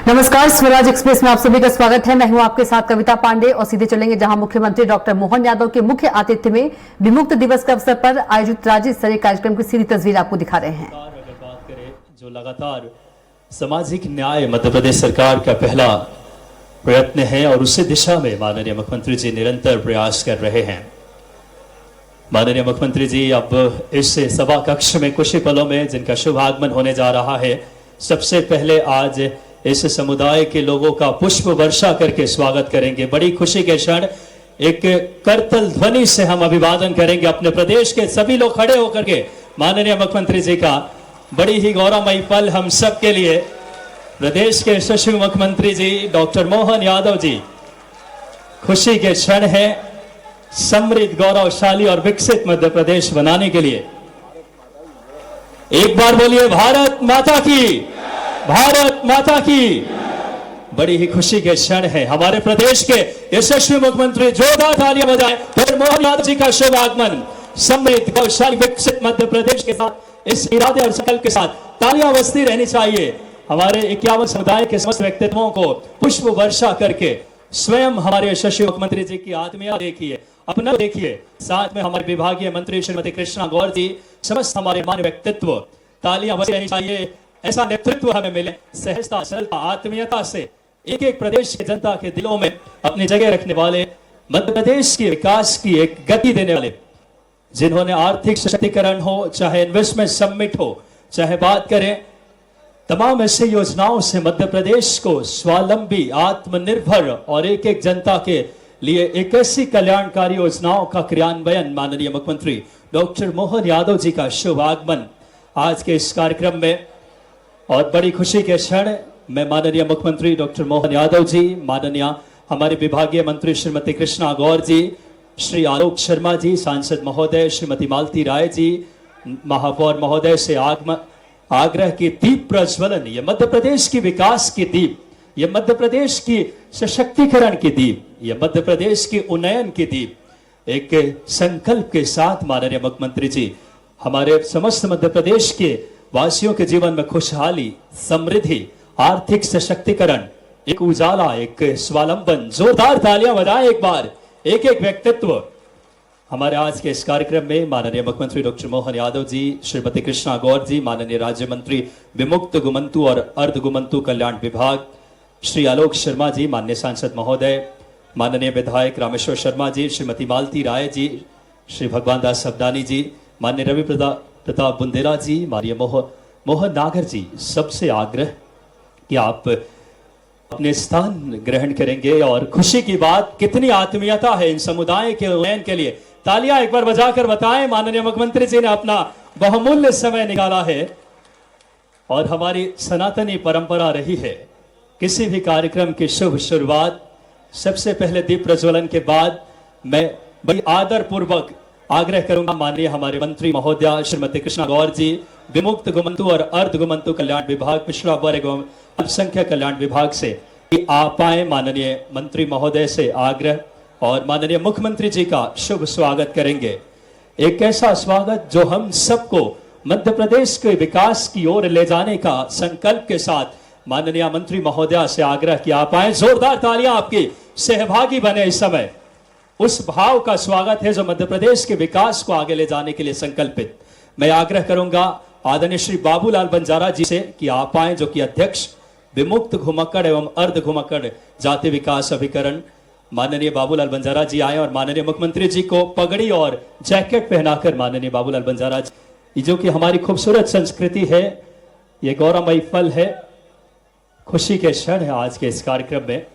नमस्कार, स्वराज एक्सप्रेस में आप सभी का स्वागत है। मैं हूं आपके साथ कविता पांडे और सीधे चलेंगे जहां मुख्यमंत्री डॉक्टर मोहन यादव के मुख्य आतिथ्य में विमुक्त दिवस के अवसर पर आयोजित राज्य स्तरीय कार्यक्रम की सीधी तस्वीर आपको दिखा रहे हैं। अगर बात करें जो लगातार सामाजिक न्याय मध्य प्रदेश सरकार का पहला प्रयत्न है और उसी दिशा में माननीय मुख्यमंत्री जी निरंतर प्रयास कर रहे हैं। माननीय मुख्यमंत्री जी अब इस सभा कक्ष में कुछ ही पलों में जिनका शुभ आगमन होने जा रहा है, सबसे पहले आज इस समुदाय के लोगों का पुष्प वर्षा करके स्वागत करेंगे। बड़ी खुशी के क्षण एक करतल ध्वनि से हम अभिवादन करेंगे। अपने प्रदेश के सभी लोग खड़े होकर के माननीय मुख्यमंत्री जी का बड़ी ही गौरवमयी पल हम सब के लिए। प्रदेश के यशस्वी मुख्यमंत्री जी डॉक्टर मोहन यादव जी, खुशी के क्षण है समृद्ध, गौरवशाली और विकसित मध्य प्रदेश बनाने के लिए। एक बार बोलिए भारत माता की, भारत माता की। बड़ी ही खुशी के क्षण है हमारे प्रदेश के यशस्वी मुख्यमंत्री, जोरदार तालियां बजाएं। डॉक्टर मोहन यादव जी का शुभ आगमन समृद्ध, गौरवशाली, विकसित मध्य प्रदेश के साथ, इस इरादे और संकल्प के साथ तालियां बजती रहनी चाहिए। हमारे 51 समुदाय के समस्त व्यक्तित्वों को पुष्प वर्षा करके स्वयं हमारे यशस्वी मुख्यमंत्री जी की आत्मीयता देखिए, अपना देखिए। साथ में हमारे विभागीय मंत्री श्रीमती कृष्णा गौर जी, समस्त हमारे मान्य व्यक्तित्व, तालियां बजती रहनी चाहिए। ऐसा नेतृत्व हमें मिले सहजता, सरलता, आत्मीयता से एक एक प्रदेश की जनता के दिलों में अपनी जगह रखने वाले, मध्य प्रदेश के विकास की एक गति देने वाले, जिन्होंने आर्थिक सशक्तिकरण हो, चाहे इन्वेस्टमेंट समिट हो, चाहे बात करें तमाम ऐसी योजनाओं से मध्य प्रदेश को स्वावलंबी, आत्मनिर्भर और एक एक जनता के लिए एक ऐसी कल्याणकारी योजनाओं का क्रियान्वयन माननीय मुख्यमंत्री डॉक्टर मोहन यादव जी का शुभ आगमन आज के इस कार्यक्रम में। और बड़ी खुशी के क्षण मैं माननीय मुख्यमंत्री डॉक्टर मोहन यादव जी, माननीय हमारे विभागीय मंत्री श्रीमती कृष्णा गौर जी, श्री आलोक शर्मा जी, सांसद महोदय श्रीमती मालती राय जी, महापौर महोदय से आग्रह की दीप प्रज्वलन, ये मध्य प्रदेश की विकास की दीप, ये मध्य प्रदेश की सशक्तिकरण की दीप, ये मध्य प्रदेश की उन्नयन की दीप, एक संकल्प के साथ माननीय मुख्यमंत्री जी हमारे समस्त मध्य प्रदेश के वासियों के जीवन में खुशहाली, समृद्धि, आर्थिक सशक्तिकरण, एक उजाला, एक स्वावलंबन। जोरदार तालियां बजाएं एक बार एक एक व्यक्तित्व। हमारे आज के इस कार्यक्रम में माननीय मुख्यमंत्री डॉक्टर मोहन यादव जी, श्रीमती कृष्णा गौर जी, माननीय राज्य मंत्री विमुक्त गुमंतु और अर्ध गुमंतु कल्याण विभाग श्री आलोक शर्मा जी, माननीय सांसद महोदय, माननीय विधायक रामेश्वर शर्मा जी, श्रीमती मालती राय जी, श्री भगवान दास सबदानी जी, माननीय रवि प्रताप बुंदेला जी, माननीय मोहन नागर जी, सबसे आग्रह कि आप अपने स्थान ग्रहण करेंगे। और खुशी की बात, कितनी आत्मीयता है इन समुदाय के उन्नयन के लिए। तालियां एक बार बजाकर बताएं, माननीय मुख्यमंत्री जी ने अपना बहुमूल्य समय निकाला है। और हमारी सनातनी परंपरा रही है किसी भी कार्यक्रम की शुभ शुरुआत सबसे पहले दीप प्रज्वलन के बाद मैं बड़ी आदर पूर्वक आग्रह करूंगा माननीय हमारे मंत्री महोदया श्रीमती कृष्णा गौर जी, विमुक्त गुमंतु और अर्ध गुमंतु कल्याण विभाग, पिछड़ा वर्ग एवं अल्पसंख्यक कल्याण विभाग से कि आप आए। माननीय मंत्री महोदय से आग्रह और माननीय मुख्यमंत्री जी का शुभ स्वागत करेंगे। एक ऐसा स्वागत जो हम सबको मध्य प्रदेश के विकास की ओर ले जाने का संकल्प के साथ माननीय मंत्री महोदया से आग्रह कि आप आए। जोरदार तालियां आपकी सहभागी बने इस समय। उस भाव का स्वागत है जो मध्य प्रदेश के विकास को आगे ले जाने के लिए संकल्पित। मैं आग्रह करूंगा आदरणीय श्री बाबूलाल बंजारा जी से कि आप आए, जो कि अध्यक्ष विमुक्त घुमक्कड़ एवं अर्ध घुमक्कड़ जाति विकास अभिकरण, माननीय बाबूलाल बंजारा जी आए। और माननीय मुख्यमंत्री जी को पगड़ी और जैकेट पहनाकर माननीय बाबूलाल बंजारा जी, जो कि हमारी खूबसूरत संस्कृति है, ये गौरवमयी फल है, खुशी के क्षण है आज के इस कार्यक्रम में।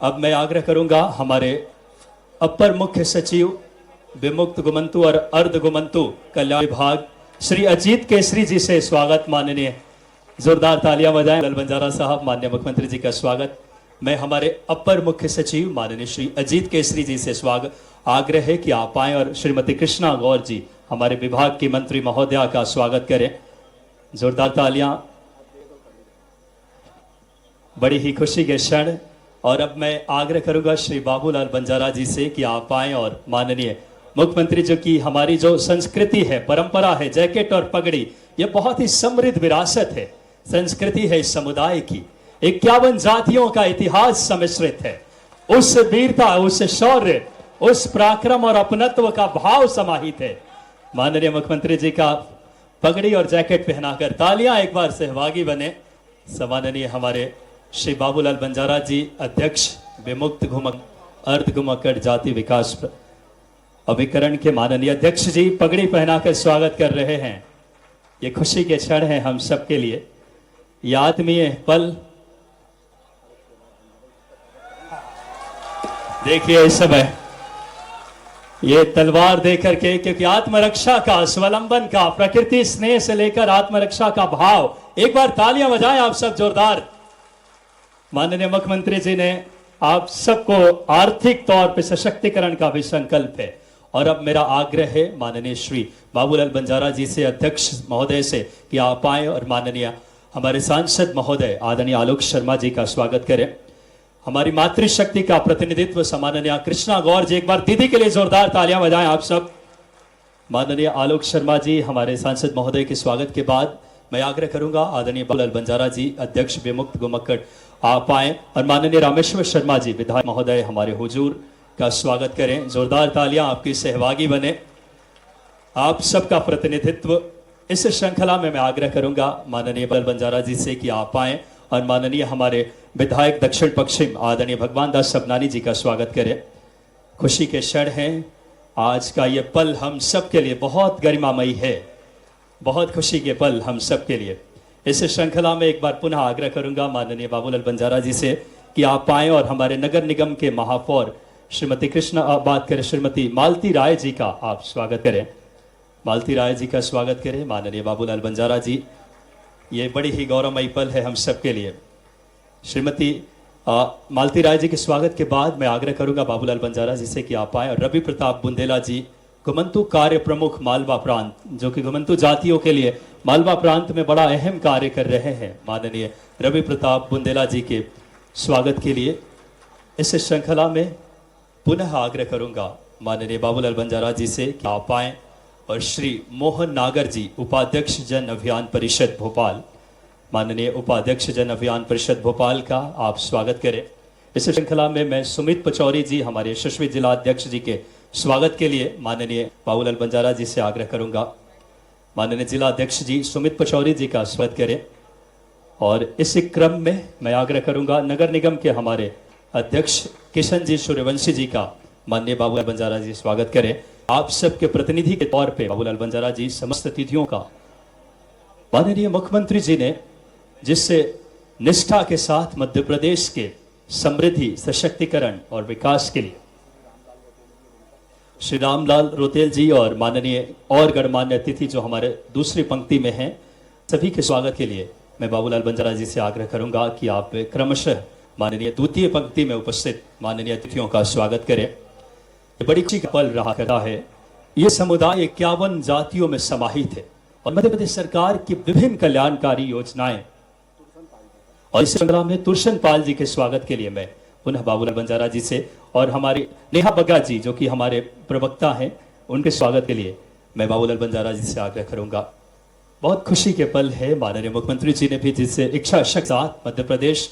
अब मैं आग्रह करूंगा हमारे अपर मुख्य सचिव विमुक्त गुमंतु और अर्ध गुमंतु कल्याण विभाग श्री अजीत केसरी जी से स्वागत। माननीय जोरदार तालियां बजाएं। लाल बंजारा साहब, माननीय मुख्यमंत्री जी का स्वागत। मैं हमारे अपर मुख्य सचिव माननीय श्री अजीत केसरी जी से स्वागत आग्रह है कि आप आए और श्रीमती कृष्णा गौर जी हमारे विभाग की मंत्री महोदया का स्वागत करें। जोरदार तालियां। बड़ी ही खुशी के क्षण। और अब मैं आग्रह करूंगा श्री बाबूलाल बंजारा जी से कि आप आए और माननीय मुख्यमंत्री जी की हमारी जो संस्कृति है, परंपरा है, जैकेट और पगड़ी, ये बहुत ही समृद्ध विरासत है, संस्कृति है इस समुदाय की। 51 जातियों का इतिहास सम्मिश्रित है। उस वीरता, उस शौर्य, उस पराक्रम और अपनत्व का भाव समाहित है। माननीय मुख्यमंत्री जी का पगड़ी और जैकेट पहनाकर तालियां एक बार सहभागी बने। सम्माननीय हमारे श्री बाबूलाल बंजारा जी, अध्यक्ष विमुक्त अर्ध घुमक्कड़ जाति विकास अभिकरण के माननीय अध्यक्ष जी पगड़ी पहनाकर स्वागत कर रहे हैं। ये खुशी के क्षण है हम सबके लिए। ये आत्मीय पल देखिए इस समय ये तलवार देकर के, क्योंकि आत्मरक्षा का, स्वावलंबन का, प्रकृति स्नेह से लेकर आत्मरक्षा का भाव। एक बार तालियां बजाएं आप सब जोरदार। माननीय मुख्यमंत्री जी ने आप सबको आर्थिक तौर पर सशक्तिकरण का भी संकल्प है। और अब मेरा आग्रह है माननीय श्री बाबूलाल बंजारा जी से, अध्यक्ष महोदय से, कि आप आए और माननीय हमारे सांसद महोदय आदरणीय आलोक शर्मा जी का स्वागत करें। हमारी मातृशक्ति का प्रतिनिधित्व सम्माननीय कृष्णा गौर जी, एक बार दीदी के लिए जोरदार तालियां बजाएं आप सब। माननीय आलोक शर्मा जी हमारे सांसद महोदय के स्वागत के बाद मैं आग्रह करूंगा आदरणीय बाबूलाल बंजारा जी, अध्यक्ष विमुक्त घुमक्कड़, आप आए और माननीय रामेश्वर शर्मा जी विधायक महोदय हमारे हुजूर का स्वागत करें। जोरदार तालियां आपकी सहभागी बने। आप सबका प्रतिनिधित्व इस श्रृंखला में मैं आग्रह करूंगा माननीय बाबूलाल बंजारा जी से कि आप आए और माननीय हमारे विधायक दक्षिण पश्चिम आदरणीय भगवान दास सबनानी जी का स्वागत करें। खुशी के क्षण हैं। आज का ये पल हम सब के लिए बहुत गरिमामयी है, बहुत खुशी के पल हम सब के लिए। इस श्रृंखला में एक बार पुनः आग्रह करूंगा माननीय बाबूलाल बंजारा जी से कि आप आए और हमारे नगर निगम के महापौर श्रीमती श्रीमती मालती राय जी का आप स्वागत करें। मालती राय जी का स्वागत करें माननीय बाबूलाल बंजारा जी। ये बड़ी ही गौरवमयी पल है हम सब के लिए। श्रीमती मालती राय जी के स्वागत के बाद मैं आग्रह करूंगा बाबूलाल बंजारा जी से कि आप आए और रवि प्रताप बुंदेला जी, घुमंतु कार्य प्रमुख मालवा प्रांत, जो कि घुमंतु जातियों के लिए मालवा प्रांत में बड़ा अहम कार्य कर रहे हैं, माननीय रवि प्रताप बुंदेला जी के स्वागत के लिए इस श्रृंखला में पुनः आग्रह करूंगा माननीय बाबूलाल बंजारा जी से कि आप आए और श्री मोहन नागर जी, उपाध्यक्ष जन अभियान परिषद भोपाल, माननीय उपाध्यक्ष जन अभियान परिषद भोपाल का आप स्वागत करें। इस श्रृंखला में मैं सुमित पचौरी जी, हमारे यशस्वी जिला अध्यक्ष जी के स्वागत के लिए माननीय बाबूलाल बंजारा जी से आग्रह करूंगा। माननीय जिला अध्यक्ष जी सुमित पचौरी जी का स्वागत करें। और इस क्रम में मैं आग्रह करूंगा नगर निगम के हमारे अध्यक्ष किशन जी सूर्यवंशी जी का माननीय बाबूलाल बंजारा जी स्वागत करें। आप सबके प्रतिनिधि के तौर पे बाबूलाल बंजारा जी समस्त तिथियों का माननीय मुख्यमंत्री जी ने जिससे निष्ठा के साथ मध्य प्रदेश के समृद्धि, सशक्तिकरण और विकास के लिए श्री रामलाल रोतेल जी और माननीय और गणमान्य अतिथि जो हमारे दूसरी पंक्ति में हैं, सभी के स्वागत के लिए मैं बाबूलाल बंजारा जी से आग्रह करूंगा कि आप क्रमशः माननीय द्वितीय पंक्ति में उपस्थित माननीय अतिथियों का स्वागत करें। बड़ी खुशी का पल रहा करता है। ये समुदाय 51 जातियों में समाहित है और मध्य प्रदेश सरकार की विभिन्न कल्याणकारी योजनाएं। और इस श्रृंखला में तुरशन पाल जी के स्वागत के लिए मैं पुनः बाबूलाल बंजारा जी से और हमारी नेहा बग्गा जी जो कि हमारे प्रवक्ता हैं, उनके स्वागत के लिए मैं बाबूलाल बंजारा जी से आग्रह करूंगा। बहुत खुशी के पल है। माननीय मुख्यमंत्री जी ने भी जिससे इच्छा शक्ति साथ मध्य प्रदेश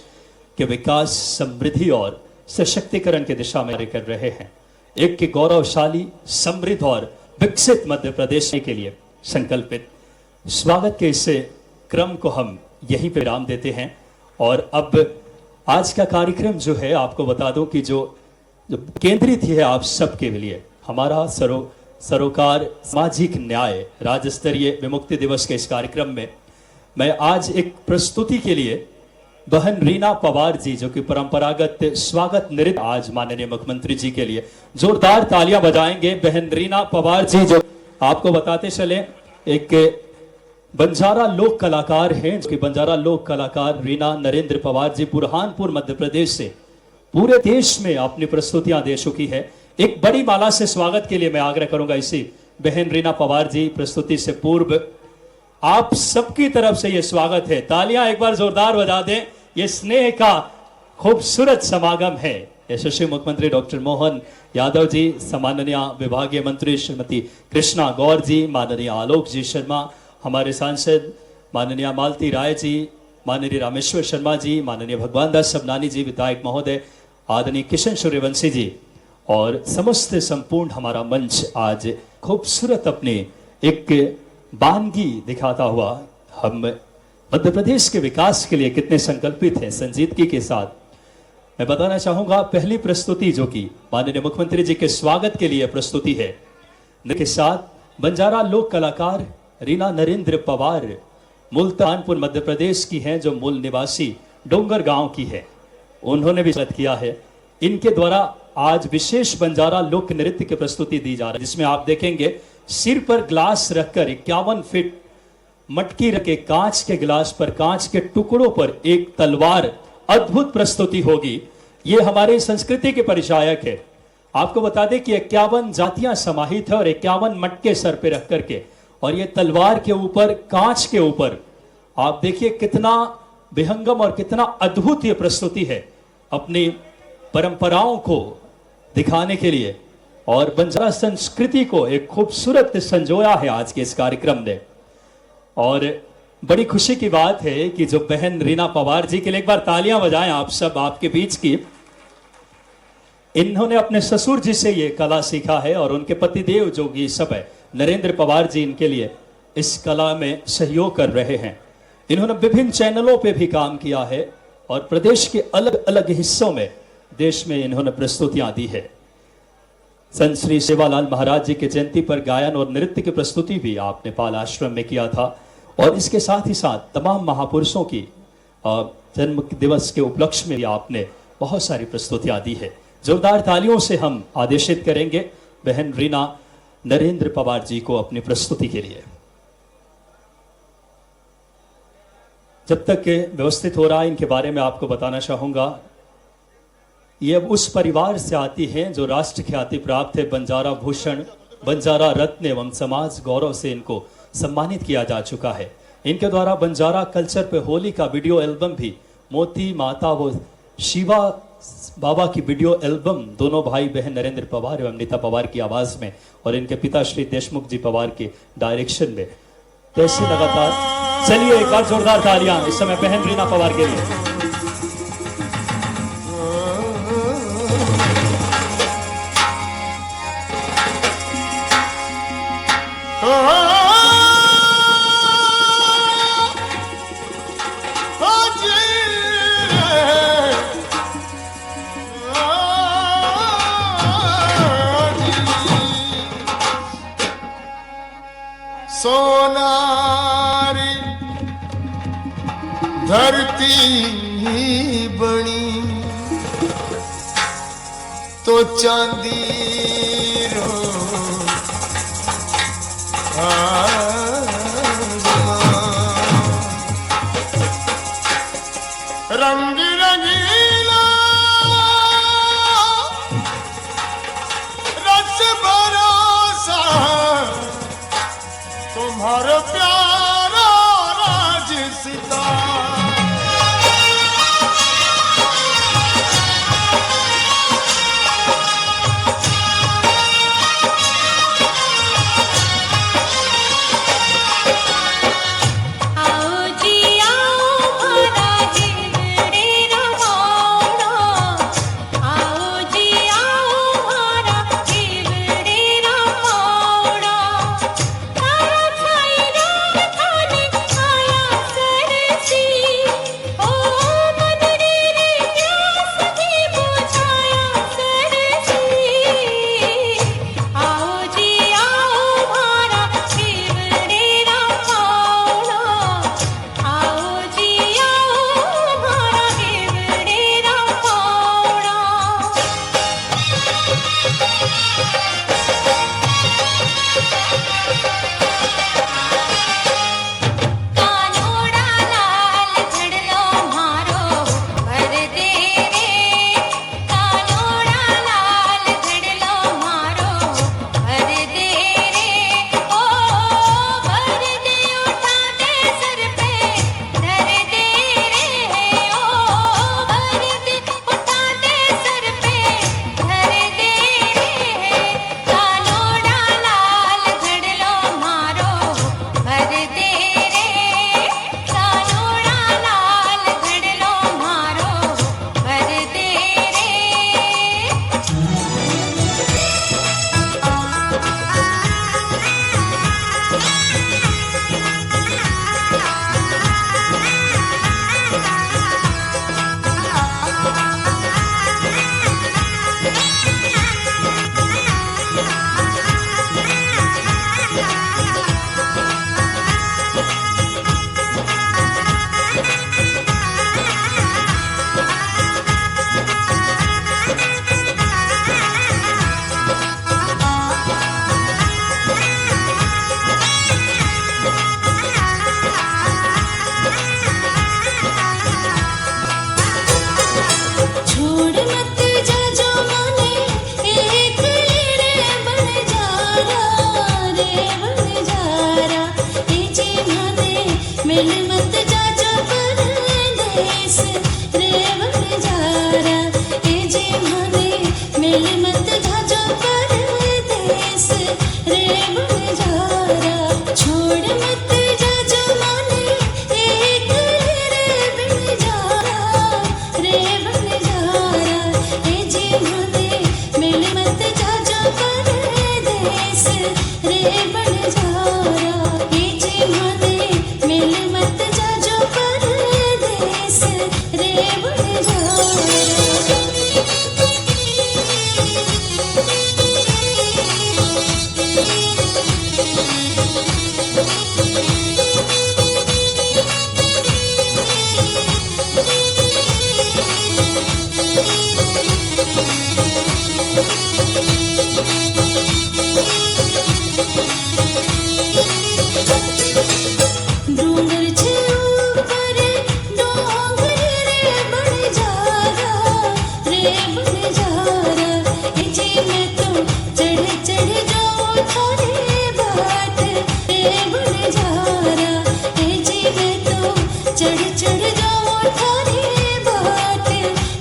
के विकास, समृद्धि और सशक्तिकरण की दिशा में कर रहे हैं। एक के गौरवशाली, समृद्ध और विकसित मध्य प्रदेश के लिए संकल्पित स्वागत के इस क्रम को हम यहीं पे विराम देते हैं। और अब आज का कार्यक्रम जो है आपको बता दूं कि जो केंद्रित है आप सबके लिए हमारा सरोकार सामाजिक न्याय राज्य स्तरीय विमुक्ति दिवस के इस कार्यक्रम में मैं आज एक प्रस्तुति के लिए बहन रीना पवार जी जो कि परंपरागत स्वागत नृत्य आज माननीय मुख्यमंत्री जी के लिए जोरदार तालियां बजाएंगे। बहन रीना पवार जी जो आपको बताते चले एक बंजारा लोक कलाकार हैं, जो कि बंजारा लोक कलाकार रीना नरेंद्र पवार जी बुरहानपुर मध्य प्रदेश से पूरे देश में अपनी प्रस्तुतियां दे चुकी है। एक बड़ी माला से स्वागत के लिए मैं आग्रह करूंगा इसी बहन रीना पवार जी प्रस्तुति से पूर्व आप सबकी तरफ से ये स्वागत है। तालियां एक बार जोरदार बजा दें। ये स्नेह का खूबसूरत समागम है। यशस्वी मुख्यमंत्री डॉक्टर मोहन यादव जी, सम्माननीय विभागीय मंत्री श्रीमती कृष्णा गौर जी, माननीय आलोक जी शर्मा, हमारे सांसद माननीय मालती राय जी, माननीय रामेश्वर शर्मा जी, माननीय भगवान दास सबनानी जी, विधायक महोदय, आदरणीय किशन सूर्यवंशी जी और समस्त संपूर्ण हमारा मंच आज खूबसूरत अपनी एक बानगी दिखाता हुआ हम मध्य प्रदेश के विकास के लिए कितने संकल्पित हैं संजीदगी के साथ। मैं बताना चाहूंगा पहली प्रस्तुति जो कि माननीय मुख्यमंत्री जी के स्वागत के लिए प्रस्तुति है के साथ बंजारा लोक कलाकार रीना नरेंद्र पवार मुल्तानपुर मध्य प्रदेश की हैं, जो मूल निवासी डोंगर गांव की है। उन्होंने भी स्वागत किया है। इनके द्वारा आज विशेष बंजारा लोक नृत्य की प्रस्तुति दी जा रही है, जिसमें आप देखेंगे सिर पर ग्लास रखकर 51 फीट मटकी रखे कांच के गिलास पर कांच के टुकड़ों पर एक तलवार, अद्भुत प्रस्तुति होगी। ये हमारी संस्कृति के परिचायक है। आपको बता दें कि 51 जातियां समाहित है और 51 मटके सर पे रख करके, और ये तलवार के ऊपर कांच के ऊपर आप देखिए कितना विहंगम और कितना अद्भुत ये प्रस्तुति है अपनी परंपराओं को दिखाने के लिए, और बंजारा संस्कृति को एक खूबसूरत संजोया है आज के इस कार्यक्रम ने। और बड़ी खुशी की बात है कि जो बहन रीना पवार जी के लिए एक बार तालियां बजाएं आप सब, आपके बीच की। इन्होंने अपने ससुर जी से ये कला सीखा है और उनके पतिदेव जो कि सब है नरेंद्र पवार जी इनके लिए इस कला में सहयोग कर रहे हैं। इन्होंने विभिन्न चैनलों पे भी काम किया है और प्रदेश के अलग अलग हिस्सों में देश में इन्होंने प्रस्तुतियां दी है। संत श्री सेवालाल महाराज जी के जयंती पर गायन और नृत्य की प्रस्तुति भी आपने पाल आश्रम में किया था, और इसके साथ ही साथ तमाम महापुरुषों की जन्म दिवस के उपलक्ष्य में भी आपने बहुत सारी प्रस्तुतियां दी है। जोरदार तालियों से हम आदेशित करेंगे बहन रीना नरेंद्र पवार जी को अपनी प्रस्तुति के लिए। जब तक व्यवस्थित हो रहा है इनके बारे में आपको बताना चाहूंगा, ये अब उस परिवार से आती हैं जो राष्ट्र ख्याति प्राप्त है। बंजारा भूषण, बंजारा रत्न एवं समाज गौरव से इनको सम्मानित किया जा चुका है। इनके द्वारा बंजारा कल्चर पे होली का वीडियो एल्बम भी, मोती माता व शिवा बाबा की वीडियो एल्बम दोनों भाई बहन नरेंद्र पवार एवं नीता पवार की आवाज में और इनके पिता श्री देशमुख जी पवार के डायरेक्शन में। तो ऐसे लगातार चलिए एक बार जोरदार तालियां इस समय बहन रीना पवार के लिए। सोनारी धरती बनी तो चांदी रो रंग रंगीला रस भरोसा तुम्हारा प्यारा राजसिता। आओ जी आओ महाराज रे रवा मिल मत जाजो परदेस रे बंजारा ए जी माने मिल मत जाजो परदेस रे बंजारा छोड़ मत जाजो माने एक रे बंजारा रे बंजारा ए जी माने मिल मत जाजो परदेस रे बंजारा ए जी माने मिल मत जाजो परदेस रे डूंगर छे ऊपर डोंगर रे बंजारा रे बंजारा ए जी मैं तो चढ़ चढ़ जाऊं थारे बाट रे बंजारा ए जी मैं तो चढ़ चढ़ जाऊं थारे बाट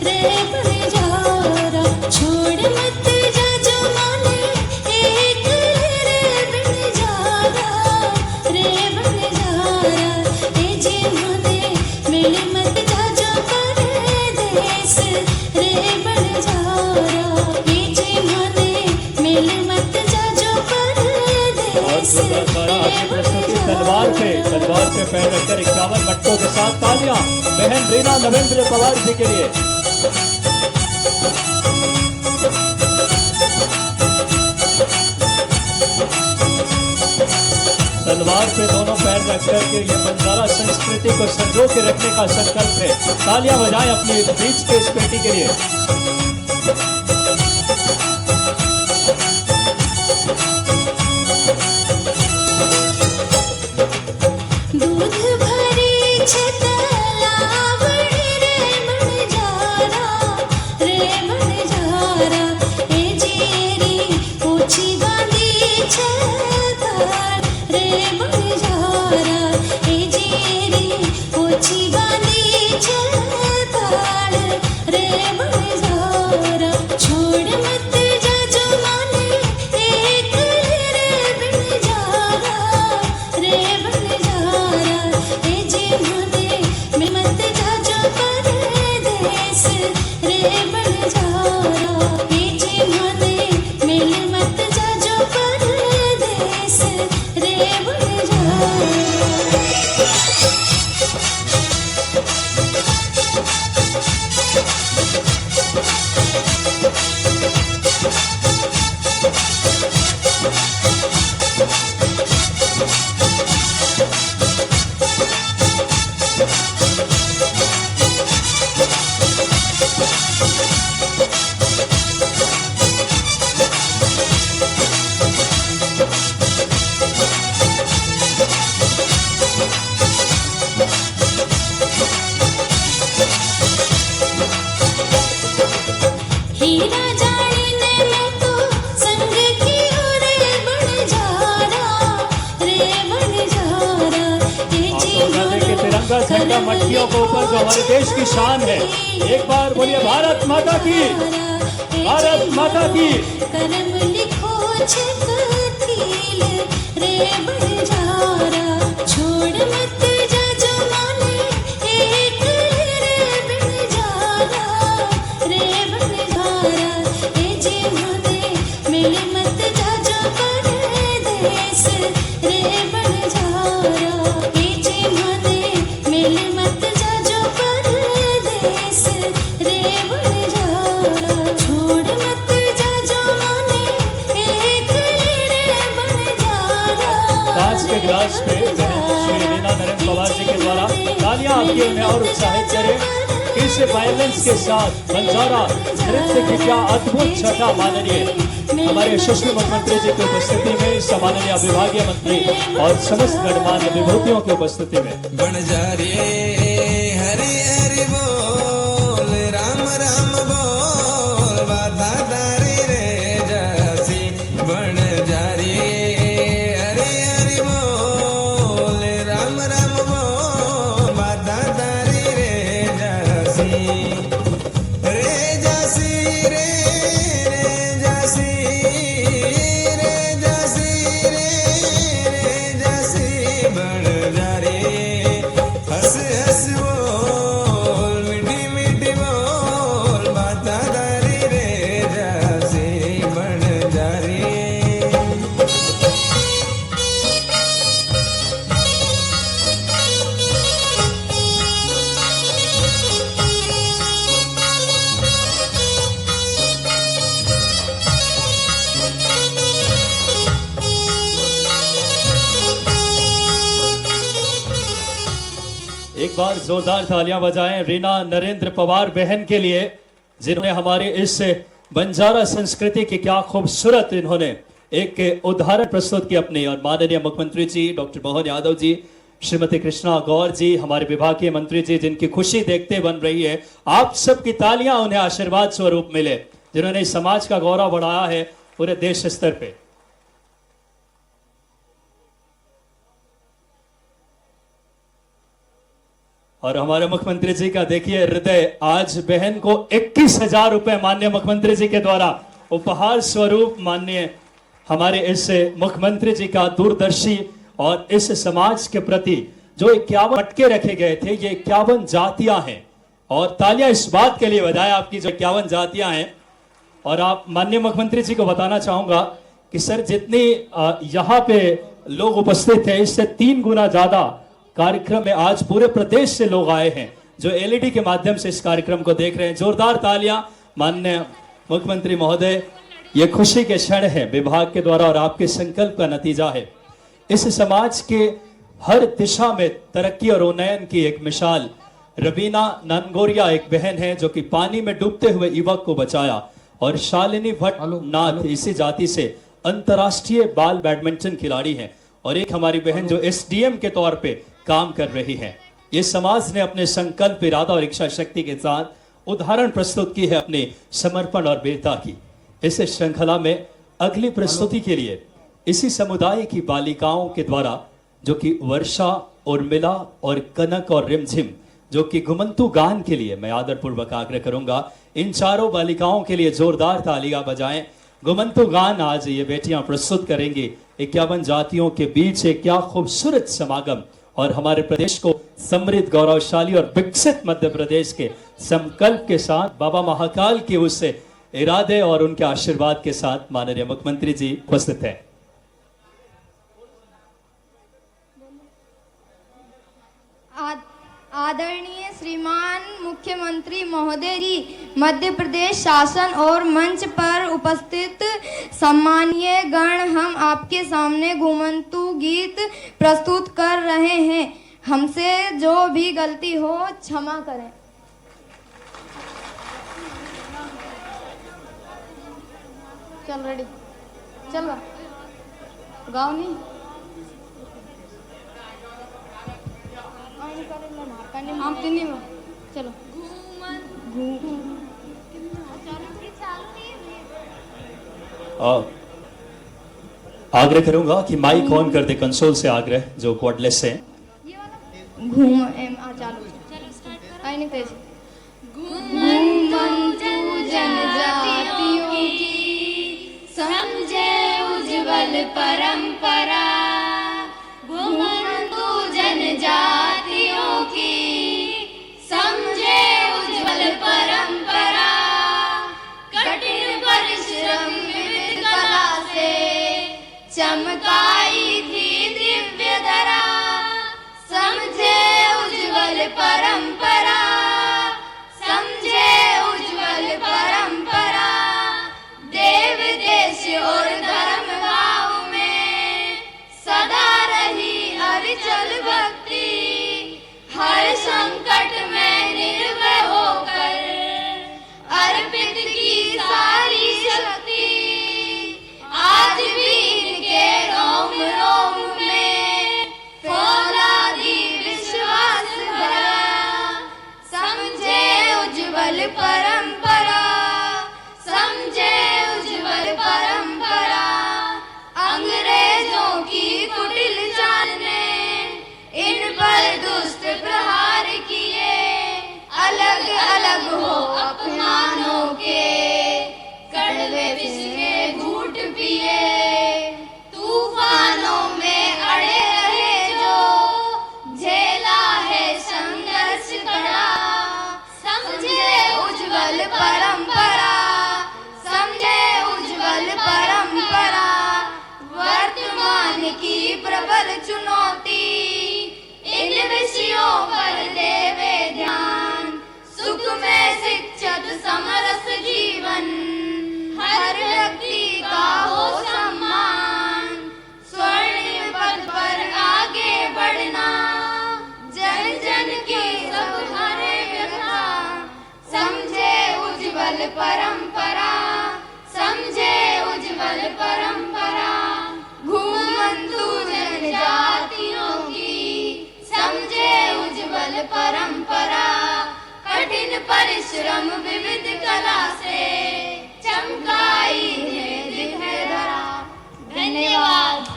रे बंजारा छोड़ मत जाजो माने एक रे बंजारा रे बंजारा ए जी माने मिल मत जाजो परदेस रे बंजारा ए जी माने मिल मत जाजो परदेस आपकी प्रस्तुति तलवार पे पैर रखकर 51 मटकों के साथ तालियां बहन रीना नरेंद्र पवार जी के लिए। तलवार पे दोनों पैर रखकर के ये बंजारा संस्कृति को संजो के रखने का संकल्प है। तालियां बजाएं अपनी बीच के इस बेटी के लिए। दूध भरी छतलावड़ी रे बंजारा ए जेरी पोछी बांधी छताल रे बंजारा ए जेरी पोछी बांधी छताल रे बंजारा छोड़ मत जाजो माने एक रे बंजारा रे बंजारा ए जी माने मिल मत जाजो परदेस रे बंजारा ए जी माने मिल मत जाजो परदेस रे बंजारा हीरा जानी ने मैं तो संग की रे बंजारा ए जी देखिए तिरंगा झंडा मटकियों के ऊपर जो हमारे देश की शान है। एक बार बोलिए भारत माता की, भारत माता की। करम लिखो छतील रे बंजारा छोड़ मत जाजो माने एक रे बंजारा रे बंजारा ए जी माने मिल मत जाजो परदेस रे बंजारा ए जी माने मिल मत जाजो परदेस रे बंजारा छोड़ मत जाजो माने एक रे बंजारा। कांच के गिलास पे बहन श्री रीना नरेंद्र पवार जी के द्वारा तालियां आपकी उन्हें और उत्साहित करें। इस वायलेंस के साथ बंजारा नृत्य की क्या अद्भुत छटा माननीय हमारे यशस्वी मुख्यमंत्री जी की उपस्थिति में, सम्माननीय विभागीय मंत्री और समस्त गणमान्य विभूतियों की उपस्थिति में। बंजारी हरि हरि बोल, राम राम बोल, बाधादारी रे जसी बंजारी हरि हरि बोल, राम राम बोल। एक बार जोरदार तालियां बजाएं रीना नरेंद्र पवार बहन के लिए, जिन्होंने हमारे इस बंजारा संस्कृति की क्या खूबसूरत इन्होंने एक उदाहरण प्रस्तुत की अपनी। और माननीय मुख्यमंत्री जी डॉक्टर मोहन यादव जी, श्रीमती कृष्णा गौर जी, हमारे विभागीय मंत्री जी, जिनकी खुशी देखते बन रही है। आप सबकी तालियां उन्हें आशीर्वाद स्वरूप मिले, जिन्होंने समाज का गौरव बढ़ाया है पूरे देश स्तर पे। और हमारे मुख्यमंत्री जी का देखिए हृदय, आज बहन को 21,000 रुपए माननीय मुख्यमंत्री जी के द्वारा उपहार स्वरूप माननीय हमारे इस मुख्यमंत्री जी का दूरदर्शी और इस समाज के प्रति जो 51 अटके रखे गए थे, ये 51 जातियां हैं। और तालियां इस बात के लिए बजाएं आपकी जो 51 जातियां हैं। और आप माननीय मुख्यमंत्री जी को बताना चाहूंगा कि सर जितनी यहाँ पे लोग उपस्थित थे, इससे 3 गुना ज्यादा कार्यक्रम में आज पूरे प्रदेश से लोग आए हैं जो एलईडी के माध्यम से इस कार्यक्रम को देख रहे हैं। जोरदार तालियां माननीय मुख्यमंत्री महोदय, ये खुशी के क्षण है विभाग के द्वारा और आपके संकल्प का नतीजा है। इस समाज के हर दिशा में तरक्की और उन्नयन की एक मिसाल रवीना ननगोरिया एक बहन है जो कि पानी में डूबते हुए युवक को बचाया। और शालिनी भट्टनाथ इसी जाति से अंतर्राष्ट्रीय बाल बैडमिंटन खिलाड़ी हैं। और एक हमारी बहन जो एसडीएम के तौर पे काम कर रही है। ये समाज ने अपने संकल्प, इरादा और इच्छा शक्ति के साथ उदाहरण प्रस्तुत की है अपने समर्पण और वीरता की। इस श्रृंखला में अगली प्रस्तुति के लिए इसी समुदाय की बालिकाओं के द्वारा, जो कि वर्षा, उर्मिला और कनक और रिमझिम, जो कि घुमंतु गान के लिए मैं आदरपूर्वक आग्रह करूंगा इन चारों बालिकाओं के लिए जोरदार तालियां बजाएं। घुमंतु गान आज ये बेटियां प्रस्तुत करेंगी। 51 जातियों के बीच एक क्या खूबसूरत समागम और हमारे प्रदेश को समृद्ध, गौरवशाली और विकसित मध्य प्रदेश के संकल्प के साथ बाबा महाकाल के उस इरादे और उनके आशीर्वाद के साथ माननीय मुख्यमंत्री जी उपस्थित हैं। आदरणीय श्रीमान मुख्यमंत्री महोदय जी, मध्य प्रदेश शासन और मंच पर उपस्थित सम्मानीय गण, हम आपके सामने घुमंतु गीत प्रस्तुत कर रहे हैं। हमसे जो भी गलती हो क्षमा करें। चल रेडी, चल गाओ नहीं हम नहीं, चलो आग्रह करूंगा कि माइक ऑन कर दे कंसोल से, आग्रह जो कॉर्डलेस है। घूम चालू आई नहीं तेज। घूमंतु जनजातियों की समझे उज्जवल परंपरा, घूमंतु जनजातियों की समझे उज्जवल परंपरा, कठिन परिश्रम विविध कला से चमकाई थी दिव्य धरा, समझे उज्जवल परंपरा, समझे उज्जवल परंपरा। देव देश और धर्म भाव में सदा रही अविचल भक्ति, हर संकट में निर्भय होकर अर्पित की सारी शक्ति, आज भी इनके उज्जवल परंपरा, समझे उज्जवल परंपरा। घूमंतु जनजातियों की समझे उज्जवल परंपरा। कठिन परिश्रम विविध कला से चमकाई है दिखरा। धन्यवाद।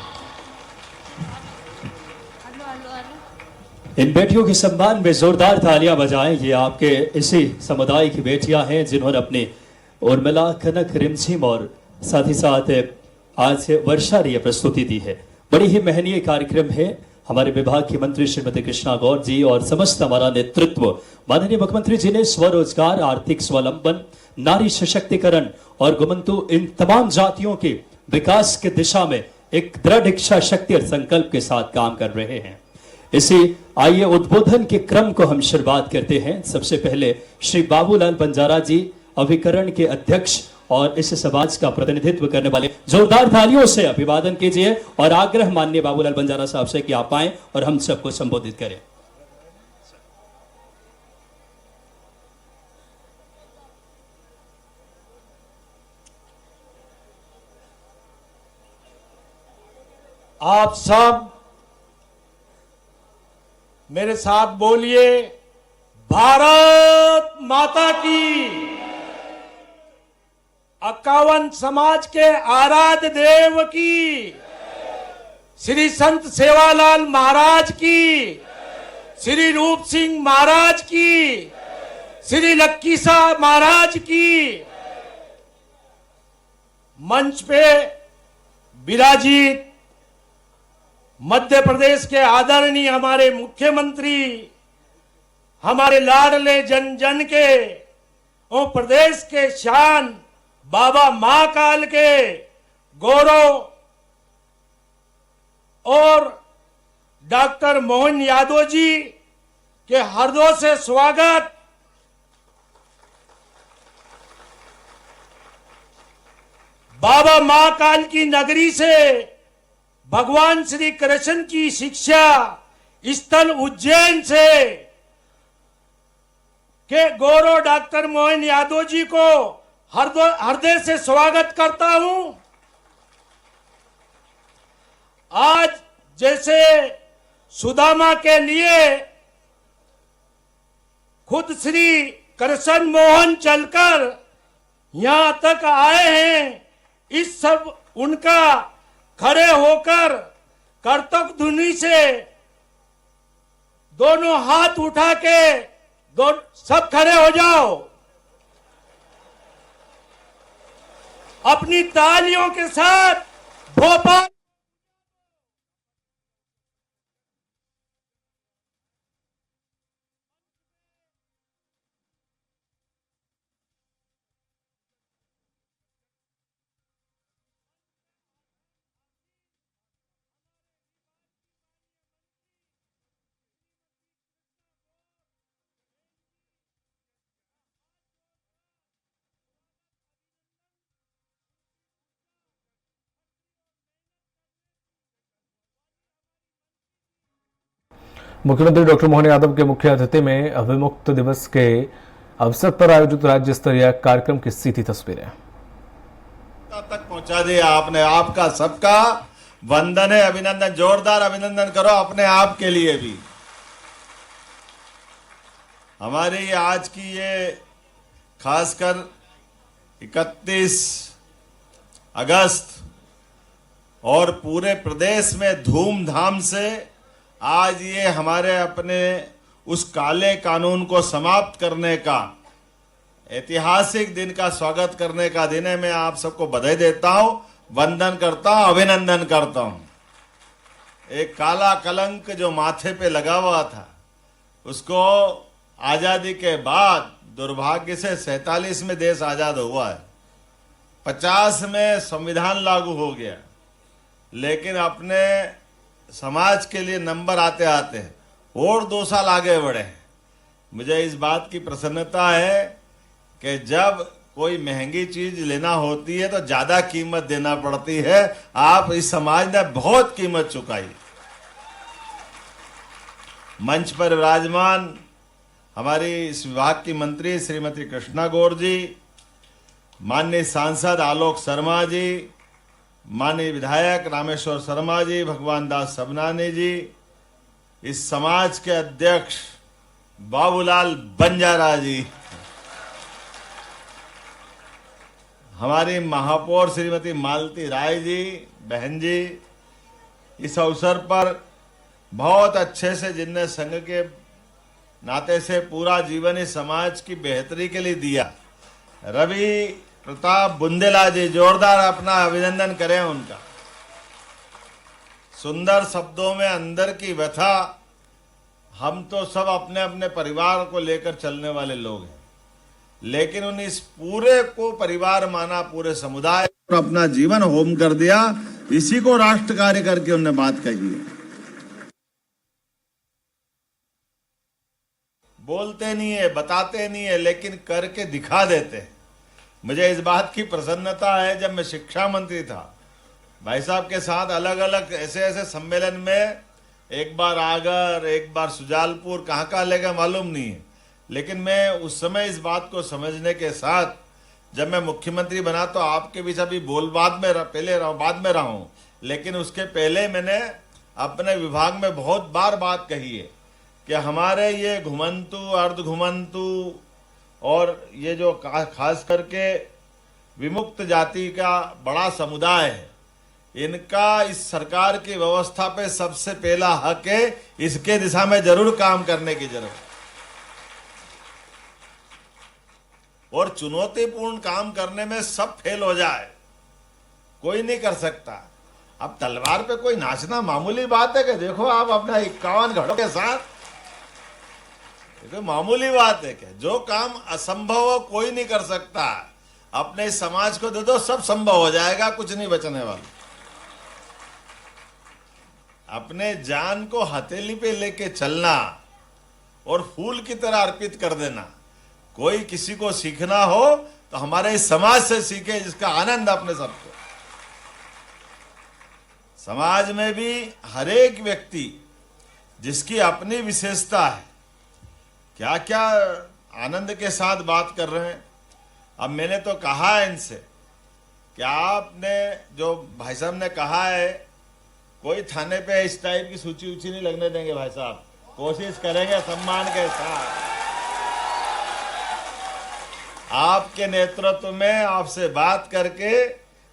इन बेटियों के सम्मान में जोरदार तालियां बजाएं। ये आपके इसी समुदाय की बेटियां हैं जिन्होंने अपनी उर्मिला, कनक, रिमझिम और साथ ही साथ आज वर्षा ने प्रस्तुति दी है। बड़ी ही महनीय कार्यक्रम है। हमारे विभाग की मंत्री श्रीमती कृष्णा गौर जी और समस्त हमारा नेतृत्व, माननीय मुख्यमंत्री जी ने स्वरोजगार, आर्थिक स्वावलंबन, नारी सशक्तिकरण और घुमंतु इन तमाम जातियों के विकास की दिशा में एक दृढ़ इच्छा शक्ति और संकल्प के साथ काम कर रहे हैं। इसी आइए उद्बोधन के क्रम को हम शुरुआत करते हैं। सबसे पहले श्री बाबूलाल बंजारा जी, अभिकरण के अध्यक्ष और इस समाज का प्रतिनिधित्व करने वाले, जोरदार तालियों से अभिवादन कीजिए और आग्रह माननीय बाबूलाल बंजारा साहब से कि आप आएं और हम सबको संबोधित करें। आप सब मेरे साथ बोलिए, भारत माता की। 51 समाज के आराध्य देव की, श्री संत सेवालाल महाराज की, श्री रूप सिंह महाराज की, श्री लक्कीसा महाराज की। मंच पे विराजित मध्य प्रदेश के आदरणीय हमारे मुख्यमंत्री, हमारे लाडले जन जन के और प्रदेश के शान बाबा महाकाल के गौरव और डॉक्टर मोहन यादव जी के हृदय से स्वागत। बाबा महाकाल की नगरी से भगवान श्री कृष्ण की शिक्षा स्थल उज्जैन से के गौरव डॉक्टर मोहन यादव जी को हृदय से स्वागत करता हूं। आज जैसे सुदामा के लिए खुद श्री कृष्ण मोहन चलकर यहां तक आए हैं, इस सब उनका खड़े होकर कर्तव्य धुनी से दोनों हाथ उठा के सब खड़े हो जाओ। अपनी तालियों के साथ भोपाल मुख्यमंत्री डॉक्टर मोहन यादव के मुख्य अतिथि में अभिमुक्त दिवस के अवसर पर आयोजित राज्य स्तरीय कार्यक्रम की सीधी तस्वीरें तक पहुंचा दिया आपने। आपका सबका वंदन है, अभिनंदन, जोरदार अभिनंदन करो अपने आप के लिए भी। हमारी आज की ये खासकर 31 अगस्त और पूरे प्रदेश में धूमधाम से आज ये हमारे अपने उस काले कानून को समाप्त करने का ऐतिहासिक दिन का स्वागत करने का दिन है। मैं आप सबको बधाई देता हूं, वंदन करता हूं, अभिनंदन करता हूं। एक काला कलंक जो माथे पे लगा हुआ था, उसको आजादी के बाद दुर्भाग्य से 47 में देश आजाद हुआ है, 50 में संविधान लागू हो गया, लेकिन अपने समाज के लिए नंबर आते आते और 2 साल आगे बढ़े हैं। मुझे इस बात की प्रसन्नता है कि जब कोई महंगी चीज लेना होती है तो ज्यादा कीमत देना पड़ती है। आप इस समाज ने बहुत कीमत चुकाई। मंच पर विराजमान हमारी इस विभाग की मंत्री श्रीमती कृष्णा गौर जी, माननीय सांसद आलोक शर्मा जी, माननीय विधायक रामेश्वर शर्मा जी, भगवान दास सबनानी जी, इस समाज के अध्यक्ष बाबूलाल बंजारा जी, हमारी महापौर श्रीमती मालती राय जी, बहन जी, इस अवसर पर बहुत अच्छे से जिनने संघ के नाते से पूरा जीवन इस समाज की बेहतरी के लिए दिया। रवि प्रताप बुंदेला जी, जोरदार अपना अभिनंदन करें उनका। सुंदर शब्दों में अंदर की व्यथा, हम तो सब अपने अपने परिवार को लेकर चलने वाले लोग हैं, लेकिन उन इस पूरे को परिवार माना, पूरे समुदाय और अपना जीवन होम कर दिया। इसी को राष्ट्र कार्य करके उन्होंने बात कही है। बोलते नहीं है, बताते नहीं है, लेकिन करके दिखा देते हैं। मुझे इस बात की प्रसन्नता है, जब मैं शिक्षा मंत्री था, भाई साहब के साथ अलग अलग ऐसे ऐसे सम्मेलन में, एक बार आगर, एक बार सुजालपुर, कहाँ लेगा मालूम नहीं है, लेकिन मैं उस समय इस बात को समझने के साथ, जब मैं मुख्यमंत्री बना तो आपके बीच अभी बोल बाद में रहा हूं, लेकिन उसके पहले मैंने अपने विभाग में बहुत बार बात कही है कि हमारे ये घुमंतु, अर्ध घुमंतु और ये जो खास करके विमुक्त जाति का बड़ा समुदाय है, इनका इस सरकार की व्यवस्था पे सबसे पहला हक है। इसके दिशा में जरूर काम करने की जरूरत है और चुनौतीपूर्ण काम करने में सब फेल हो जाए, कोई नहीं कर सकता। अब तलवार पे कोई नाचना मामूली बात है कि देखो आप अपना 51 घड़ों के साथ, कोई मामूली बात है कि जो काम असंभव हो कोई नहीं कर सकता, अपने समाज को दे दो, सब संभव हो जाएगा, कुछ नहीं बचने वाला। अपने जान को हथेली पे लेके चलना और फूल की तरह अर्पित कर देना। कोई किसी को सीखना हो तो हमारे इस समाज से सीखे, जिसका आनंद अपने सबको। समाज में भी हर एक व्यक्ति जिसकी अपनी विशेषता है, क्या क्या आनंद के साथ बात कर रहे हैं। अब मैंने तो कहा है इनसे कि आपने जो भाई साहब ने कहा है, कोई थाने पे इस टाइप की सूची ऊंची नहीं लगने देंगे भाई साहब, कोशिश करेंगे सम्मान के साथ। आपके नेतृत्व में आपसे बात करके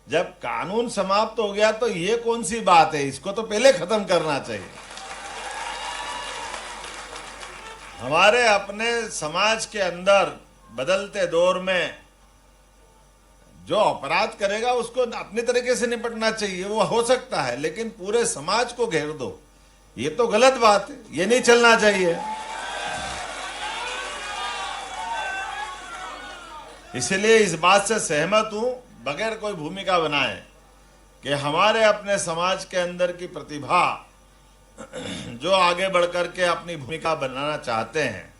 जब कानून समाप्त हो गया तो ये कौन सी बात है, इसको तो पहले खत्म करना चाहिए। हमारे अपने समाज के अंदर बदलते दौर में जो अपराध करेगा उसको अपनी तरीके से निपटना चाहिए, वो हो सकता है, लेकिन पूरे समाज को घेर दो, ये तो गलत बात है, ये नहीं चलना चाहिए। इसलिए इस बात से सहमत हूं, बगैर कोई भूमिका बनाए, कि हमारे अपने समाज के अंदर की प्रतिभा जो आगे बढ़कर के अपनी भूमिका बनाना चाहते हैं,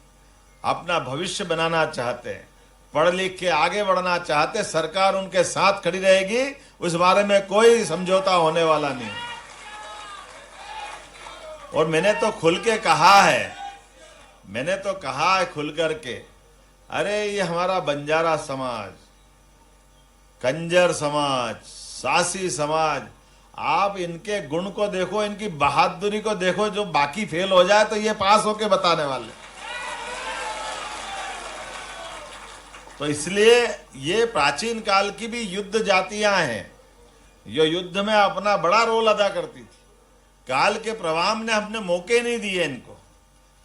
अपना भविष्य बनाना चाहते हैं, पढ़ लिख के आगे बढ़ना चाहते, सरकार उनके साथ खड़ी रहेगी, उस बारे में कोई समझौता होने वाला नहीं। और मैंने तो खुल के कहा है, मैंने तो कहा है खुल करके, अरे ये हमारा बंजारा समाज, कंजर समाज, सासी समाज, आप इनके गुण को देखो, इनकी बहादुरी को देखो, जो बाकी फेल हो जाए तो ये पास होके बताने वाले। तो इसलिए ये प्राचीन काल की भी युद्ध जातियां हैं, जो युद्ध में अपना बड़ा रोल अदा करती थी। काल के प्रवाह ने हमने मौके नहीं दिए इनको,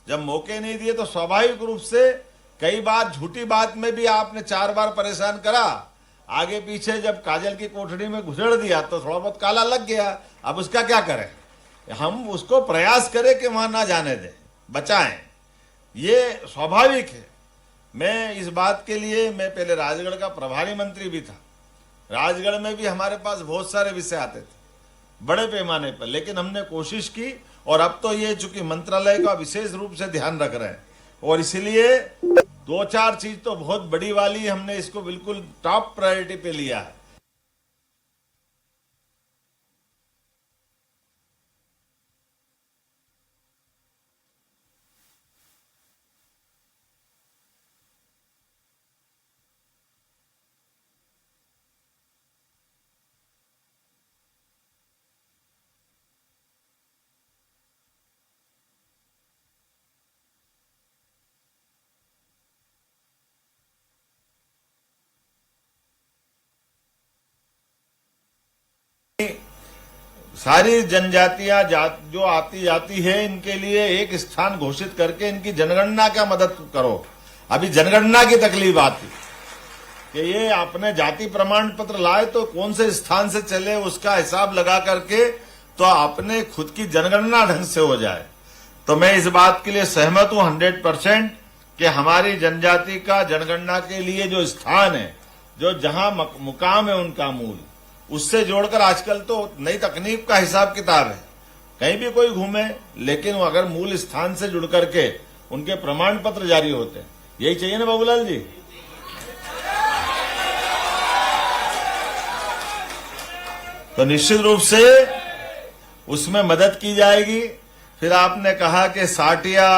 जब मौके नहीं दिए तो स्वाभाविक रूप से कई बार झूठी बात में भी आपने 4 बार परेशान करा, आगे पीछे जब काजल की कोठरी में घुसड़ दिया तो थोड़ा बहुत काला लग गया। अब उसका क्या करें, हम उसको प्रयास करें कि वहां ना जाने दें, बचाएं, ये स्वाभाविक है। मैं इस बात के लिए, मैं पहले राजगढ़ का प्रभारी मंत्री भी था, राजगढ़ में भी हमारे पास बहुत सारे विषय आते थे बड़े पैमाने पर, लेकिन हमने कोशिश की, और अब तो ये चूंकि मंत्रालय का विशेष रूप से ध्यान रख रहे हैं, और इसलिए 2-4 चीज तो बहुत बड़ी वाली हमने इसको बिल्कुल टॉप प्रायोरिटी पे लिया है। सारी जनजातियां जो आती जाती है इनके लिए एक स्थान घोषित करके इनकी जनगणना का मदद करो। अभी जनगणना की तकलीफ आती कि ये अपने जाति प्रमाण पत्र लाए तो कौन से स्थान से चले, उसका हिसाब लगा करके तो अपने खुद की जनगणना ढंग से हो जाए। तो मैं इस बात के लिए सहमत हूं 100% कि हमारी जनजाति का जनगणना के लिए जो स्थान है, जो जहां मुकाम है उनका मूल, उससे जोड़कर आजकल तो नई तकनीक का हिसाब किताब है, कहीं भी कोई घूमे, लेकिन वो अगर मूल स्थान से जुड़ करके उनके प्रमाण पत्र जारी होते हैं। यही चाहिए ना बाबूलाल जी? तो निश्चित रूप से उसमें मदद की जाएगी। फिर आपने कहा कि साटिया,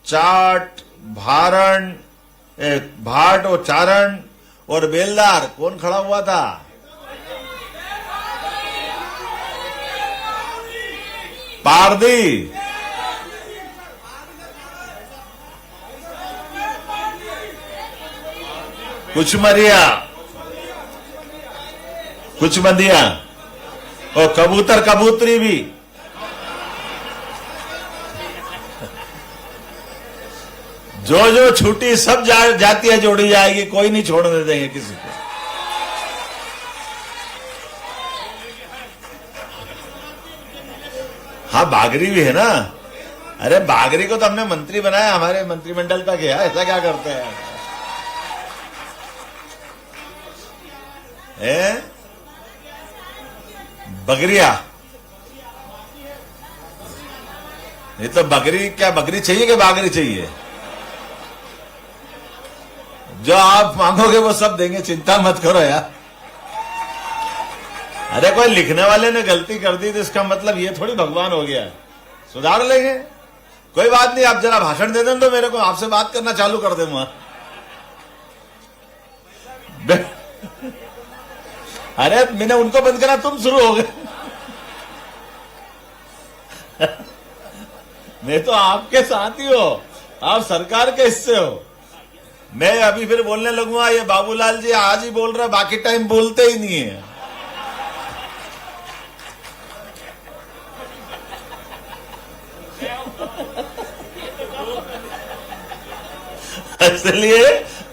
चाट, भाट और चारण और बेलदार, कौन खड़ा हुआ था? पारदी, कुछ मरिया, कुछ मदिया और कबूतर कबूतरी भी। जो छुट्टी सब जातियां जोड़ी जाएगी, कोई नहीं छोड़ने देंगे किसी को। हाँ, बागरी भी है ना। अरे बागरी को तो हमने मंत्री बनाया, हमारे मंत्रिमंडल तक है। ऐसा क्या करते हैं? बगरिया, ये तो बगरी, क्या बगरी चाहिए कि बागरी चाहिए? जो आप मांगोगे वो सब देंगे, चिंता मत करो यार। अरे कोई लिखने वाले ने गलती कर दी तो इसका मतलब ये थोड़ी भगवान हो गया, सुधार लेंगे, कोई बात नहीं। आप जरा भाषण दे दें तो मेरे को आपसे बात करना चालू कर दे वहां। अरे मैंने उनको बंद करा, तुम शुरू हो गए। मैं तो आपके साथ ही हो, आप सरकार के हिस्से हो। मैं अभी फिर बोलने लगूंगा ये बाबूलाल जी आज ही बोल रहा, बाकी टाइम बोलते ही नहीं है। इसलिए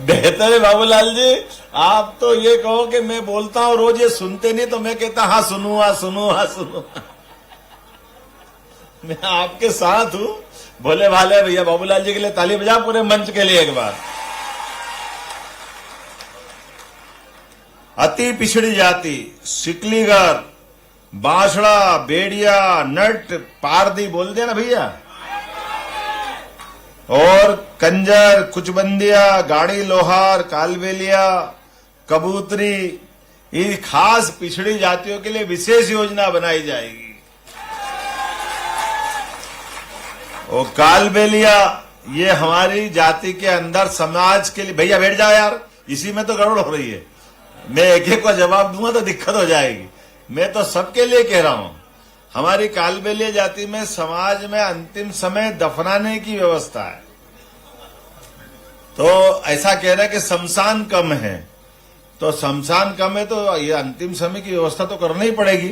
बेहतर है बाबूलाल जी, आप तो ये कहो कि मैं बोलता हूं रोज, ये सुनते नहीं, तो मैं कहता हाँ सुनू, हाँ सुनू, हाँ सुनू। मैं आपके साथ हूं। भोले भाले भैया बाबूलाल जी के लिए ताली बजा, पूरे मंच के लिए एक बार। अति पिछड़ी जाति, सिकलीगर, बांसड़ा, बेड़िया, नट, पारदी बोल दिया ना भैया, और कंजर, कुचबंदिया, गाड़ी लोहार, कालबेलिया, कबूतरी, ये खास पिछड़ी जातियों के लिए विशेष योजना बनाई जाएगी। और कालबेलिया ये हमारी जाति के अंदर समाज के लिए, भैया बैठ जाओ यार, इसी में तो गड़बड़ हो रही है। मैं एक एक को जवाब दूंगा तो दिक्कत हो जाएगी। मैं तो सबके लिए कह रहा हूं, हमारी कालबेलिया जाति में समाज में अंतिम समय दफनाने की व्यवस्था है। तो ऐसा कह रहा है कि शमशान कम है, तो शमशान कम है तो ये अंतिम समय की व्यवस्था तो करनी ही पड़ेगी।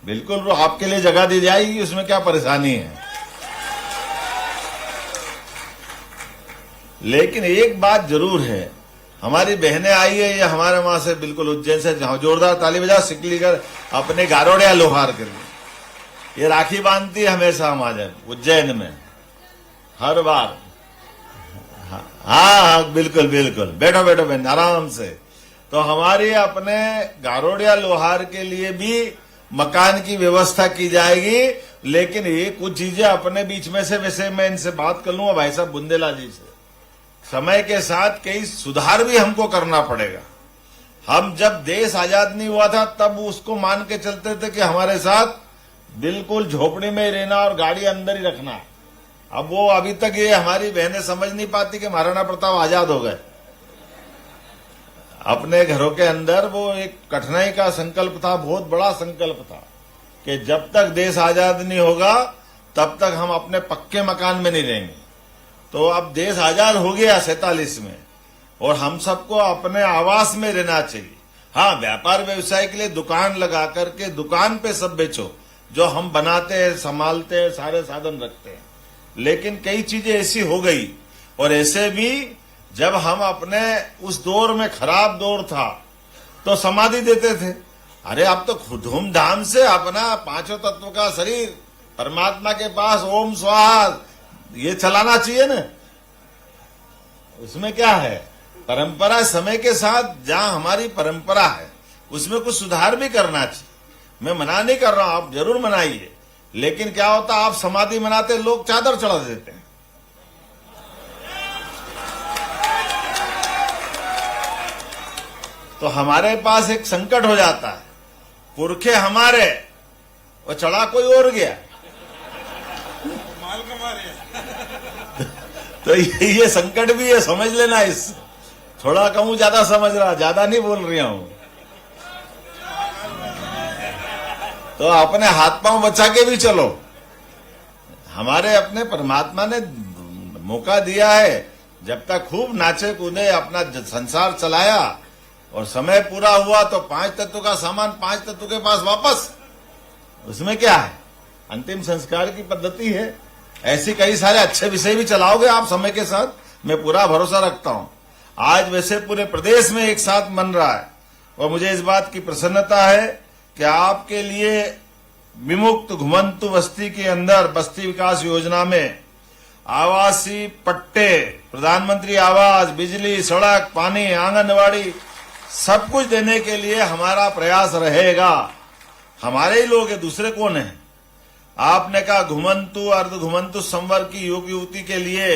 बिल्कुल आपके लिए जगह दी जाएगी, उसमें क्या परेशानी है। लेकिन एक बात जरूर है, हमारी बहनें आई है, ये हमारे वहां से बिल्कुल उज्जैन से, जोरदार ताली बजा, सिकलीगर अपने गारोड़िया लोहार के लिए ये राखी बांधती है हमेशा हमारे उज्जैन में, हर बार। हाँ बिल्कुल बिल्कुल, बैठो बैठो बहन आराम से। तो हमारी अपने गारोड़िया लोहार के लिए भी मकान की व्यवस्था की जाएगी। लेकिन ये कुछ चीजें अपने बीच में से, वैसे मैं इनसे बात कर लूंगा भाई साहब बुंदेला जी से, समय के साथ कई सुधार भी हमको करना पड़ेगा। हम जब देश आजाद नहीं हुआ था तब उसको मान के चलते थे कि हमारे साथ बिल्कुल झोपड़ी में ही रहना और गाड़ी अंदर ही रखना। अब वो अभी तक ये हमारी बहनें समझ नहीं पाती कि महाराणा प्रताप आजाद हो गए। अपने घरों के अंदर वो एक कठिनाई का संकल्प था, बहुत बड़ा संकल्प था कि जब तक देश आजाद नहीं होगा तब तक हम अपने पक्के मकान में नहीं रहेंगे। तो अब देश आजाद हो गया 47 में, और हम सबको अपने आवास में रहना चाहिए। हाँ, व्यापार व्यवसाय के लिए दुकान लगा करके दुकान पे सब बेचो, जो हम बनाते हैं, संभालते हैं, सारे साधन रखते हैं। लेकिन कई चीजें ऐसी हो गई, और ऐसे भी जब हम अपने उस दौर में, खराब दौर था, तो समाधि देते थे। अरे अब तो धूमधाम से अपना पांचों तत्व का शरीर परमात्मा के पास ओम स्वाहा ये चलाना चाहिए ना। उसमें क्या है, परंपरा समय के साथ जहां हमारी परंपरा है उसमें कुछ सुधार भी करना चाहिए। मैं मना नहीं कर रहा हूं, आप जरूर मनाइए, लेकिन क्या होता, आप समाधि मनाते, लोग चादर चढ़ा देते हैं। तो हमारे पास एक संकट हो जाता है, पुरखे हमारे और चढ़ा कोई और गया। तो ये संकट भी है, समझ लेना। इस थोड़ा कहूं, ज्यादा समझ रहा, ज्यादा नहीं बोल रहा हूं। तो अपने हाथ पांव बचा के भी चलो। हमारे अपने परमात्मा ने मौका दिया है, जब तक खूब नाचे कूदे, अपना संसार चलाया, और समय पूरा हुआ तो 5 तत्व का सामान 5 तत्व के पास वापस। उसमें क्या है, अंतिम संस्कार की पद्धति है। ऐसी कई सारे अच्छे विषय भी चलाओगे आप समय के साथ, मैं पूरा भरोसा रखता हूं। आज वैसे पूरे प्रदेश में एक साथ मन रहा है, और मुझे इस बात की प्रसन्नता है कि आपके लिए विमुक्त घुमंतु बस्ती के अंदर बस्ती विकास योजना में आवासीय पट्टे, प्रधानमंत्री आवास, बिजली, सड़क, पानी, आंगनवाड़ी सब कुछ देने के लिए हमारा प्रयास रहेगा। हमारे ही लोग हैं, दूसरे कौन है। आपने कहा घुमंतु अर्ध घुमंतु संवर्ग की युवक युवती के लिए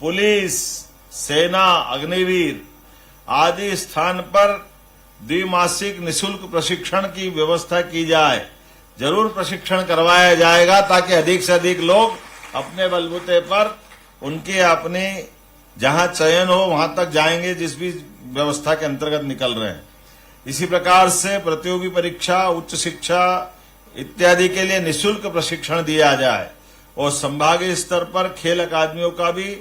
पुलिस, सेना, अग्निवीर आदि स्थान पर द्विमासिक निशुल्क प्रशिक्षण की व्यवस्था की जाए। जरूर प्रशिक्षण करवाया जाएगा, ताकि अधिक से अधिक लोग अपने बलबूते पर उनके अपने जहां चयन हो वहां तक जाएंगे, जिस भी व्यवस्था के अंतर्गत निकल रहे हैं। इसी प्रकार से प्रतियोगी परीक्षा, उच्च शिक्षा इत्यादि के लिए निशुल्क प्रशिक्षण दिया जाए, और संभागीय स्तर पर खेल अकादमियों का भी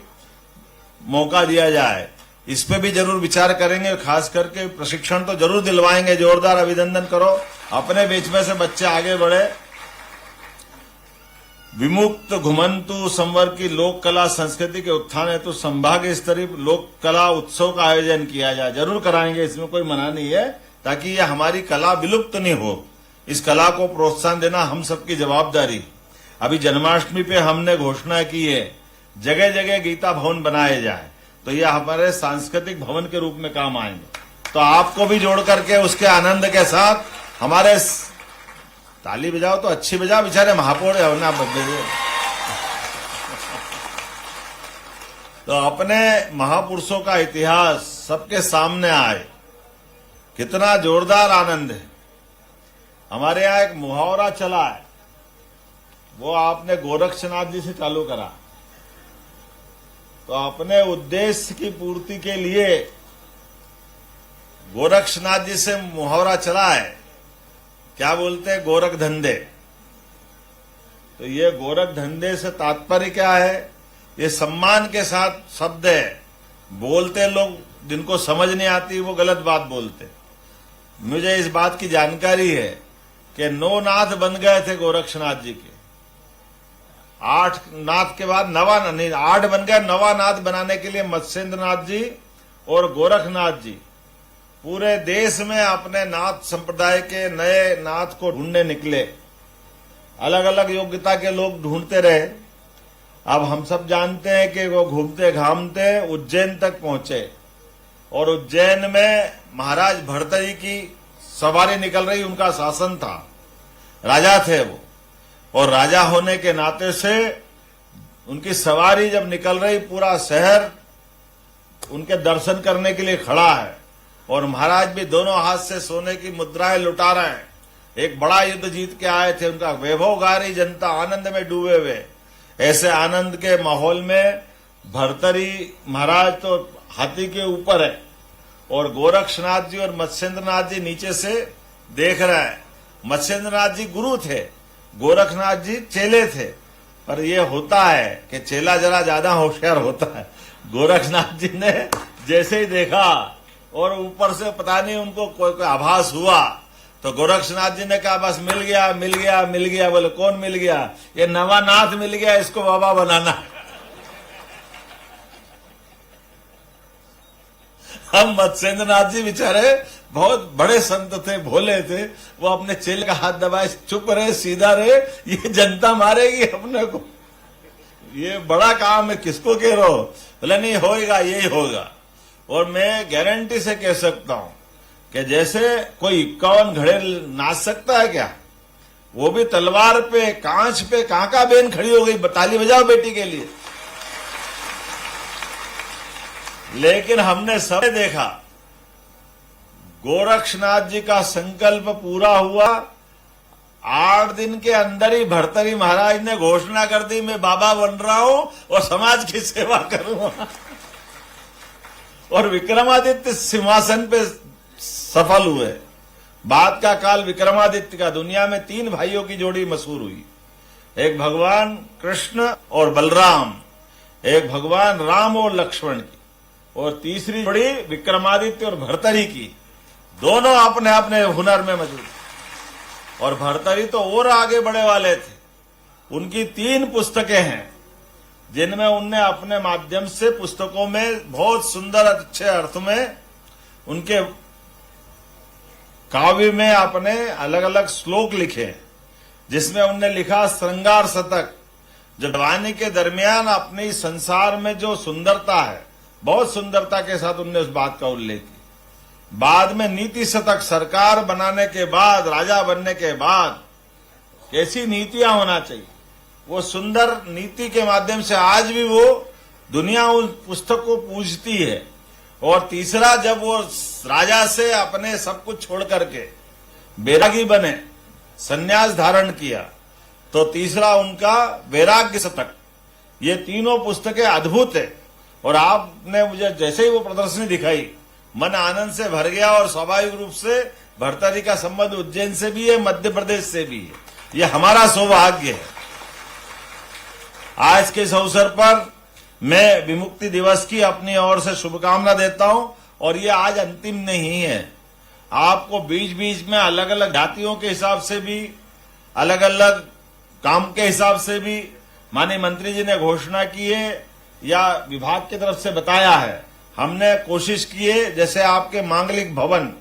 मौका दिया जाए। इस पे भी जरूर विचार करेंगे, खास करके प्रशिक्षण तो जरूर दिलवाएंगे। जोरदार अभिनंदन करो, अपने बीच में से बच्चे आगे बढ़े। विमुक्त घुमंतु संवर्ग की लोक कला संस्कृति के उत्थान हेतु संभागीय स्तरीय लोक कला उत्सव का आयोजन किया जाए। जरूर कराएंगे, इसमें कोई मना नहीं है, ताकि ये हमारी कला विलुप्त नहीं हो। इस कला को प्रोत्साहन देना हम सबकी जवाबदारी। अभी जन्माष्टमी पे हमने घोषणा की है, जगह जगह गीता भवन बनाए जाए, तो ये हमारे सांस्कृतिक भवन के रूप में काम आएंगे। तो आपको भी जोड़ करके उसके आनंद के साथ हमारे ताली बजाओ तो अच्छी बजाओ, बेचारे महापौर है ना बदले। तो अपने महापुरुषों का इतिहास सबके सामने आए, कितना जोरदार आनंद है। हमारे यहाँ एक मुहावरा चला है, वो आपने गोरक्षनाथ जी से चालू करा। तो अपने उद्देश्य की पूर्ति के लिए गोरक्षनाथ जी से मुहावरा चला है, क्या बोलते हैं, गोरख धंधे। तो ये गोरख धंधे से तात्पर्य क्या है, ये सम्मान के साथ शब्द है। बोलते लोग जिनको समझ नहीं आती वो गलत बात बोलते। मुझे इस बात की जानकारी है कि 9 नाथ बन गए थे गोरक्षनाथ जी के। 8 नाथ के बाद 8 बन गए। 9वां नाथ बनाने के लिए मत्स्येंद्रनाथ जी और गोरखनाथ जी पूरे देश में अपने नाथ संप्रदाय के नए नाथ को ढूंढने निकले। अलग अलग योग्यता के लोग ढूंढते रहे। अब हम सब जानते हैं कि वो घूमते घामते उज्जैन तक पहुंचे, और उज्जैन में महाराज भर्तृहरि की सवारी निकल रही, उनका शासन था, राजा थे वो, और राजा होने के नाते से उनकी सवारी जब निकल रही, पूरा शहर उनके दर्शन करने के लिए खड़ा है, और महाराज भी दोनों हाथ से सोने की मुद्राएं लुटा रहे हैं। एक बड़ा युद्ध जीत के आए थे, उनका वैभव गा रही जनता आनंद में डूबे हुए। ऐसे आनंद के माहौल में भर्तृहरि महाराज तो हाथी के ऊपर है, और गोरक्षनाथ जी और मत्स्येंद्रनाथ जी नीचे से देख रहे हैं। मत्स्येंद्रनाथ जी गुरु थे, गोरखनाथ जी चेले थे। पर यह होता है कि चेला जरा ज्यादा होशियार होता है। गोरखनाथ जी ने जैसे ही देखा, और ऊपर से पता नहीं उनको कोई आभास हुआ, तो गोरक्षनाथ जी ने कहा बस मिल गया मिल गया मिल गया। बोले कौन मिल गया? ये नवानाथ मिल गया, इसको बाबा बनाना। हम मत्स्येंद्रनाथ जी बेचारे बहुत बड़े संत थे, भोले थे, वो अपने चेले का हाथ दबाए, चुप रहे, सीधा रहे, ये जनता मारेगी अपने को, ये बड़ा काम है, किसको कह रहे हो? बोले नहीं होगा, यही होगा। और मैं गारंटी से कह सकता हूं कि जैसे कोई 51 घड़े नाच सकता है क्या, वो भी तलवार पे, कांच पे कांका बेन खड़ी हो गई, ताली बजाओ बेटी के लिए। लेकिन हमने सब देखा, गोरक्षनाथ जी का संकल्प पूरा हुआ। 8 दिन के अंदर ही भर्तरी महाराज ने घोषणा कर दी, मैं बाबा बन रहा हूं और समाज की सेवा करूंगा। और विक्रमादित्य सिंहासन पे सफल हुए। बाद का काल विक्रमादित्य का, दुनिया में 3 भाइयों की जोड़ी मशहूर हुई, एक भगवान कृष्ण और बलराम, एक भगवान राम और लक्ष्मण की, और तीसरी जोड़ी विक्रमादित्य और भर्तरी की। दोनों अपने अपने हुनर में मौजूद, और भर्तरी तो और आगे बढ़े वाले थे। उनकी 3 पुस्तकें हैं जिनमें उनने अपने माध्यम से पुस्तकों में बहुत सुंदर अच्छे अर्थ में उनके काव्य में अपने अलग अलग श्लोक लिखे, जिसमें उनने लिखा श्रृंगार शतक, जो जवानी के दरमियान अपने संसार में जो सुंदरता है, बहुत सुंदरता के साथ उनने उस बात का उल्लेख किया। बाद में नीति शतक, सरकार बनाने के बाद, राजा बनने के बाद कैसी नीतियां होना चाहिए, वो सुंदर नीति के माध्यम से आज भी वो दुनिया उस पुस्तक को पूजती है। और तीसरा, जब वो राजा से अपने सब कुछ छोड़ करके बैरागी बने, संन्यास धारण किया, तो तीसरा उनका वैराग्य शतक। ये तीनों पुस्तकें अद्भुत है। और आपने मुझे जैसे ही वो प्रदर्शनी दिखाई, मन आनंद से भर गया। और स्वाभाविक रूप से भर्तरी का संबंध उज्जैन से भी है, मध्य प्रदेश से भी है। ये हमारा सौभाग्य है। आज के इस अवसर पर मैं विमुक्ति दिवस की अपनी ओर से शुभकामना देता हूं। और ये आज अंतिम नहीं है, आपको बीच बीच में अलग अलग जातियों के हिसाब से भी, अलग अलग काम के हिसाब से भी माननीय मंत्री जी ने घोषणा की है या विभाग की तरफ से बताया है। हमने कोशिश की है, जैसे आपके मांगलिक भवन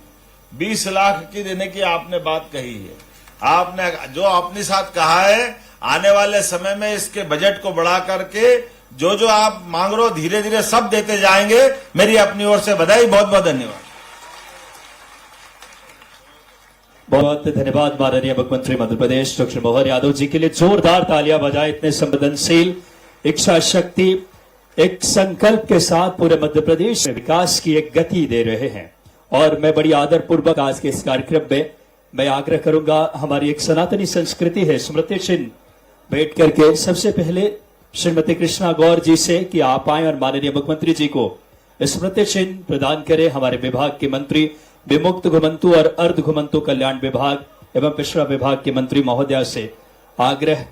20 लाख की देने की आपने बात कही है, आपने जो अपने साथ कहा है, आने वाले समय में इसके बजट को बढ़ा करके जो जो आप मांग रहे हो धीरे धीरे सब देते जाएंगे। मेरी अपनी ओर से बधाई, बहुत बहुत धन्यवाद। बहुत धन्यवाद माननीय मुख्यमंत्री मध्य प्रदेश डॉक्टर मोहन यादव जी के लिए जोरदार तालियां बजाएं। इतने संवेदनशील, इच्छा शक्ति, एक संकल्प के साथ पूरे मध्य प्रदेश में विकास की एक गति दे रहे हैं। और मैं बड़ी आदर पूर्वक आज के इस कार्यक्रम में मैं आग्रह करूंगा, हमारी एक सनातनी संस्कृति है स्मृति चिन्ह बैठ करके सबसे पहले श्रीमती कृष्णा गौर जी से कि आप आए और माननीय मुख्यमंत्री जी को स्मृति चिन्ह प्रदान करें। हमारे विभाग के मंत्री, विमुक्त घुमंतु और अर्ध घुमंतु कल्याण विभाग एवं पिछड़ा विभाग के मंत्री महोदया से आग्रह,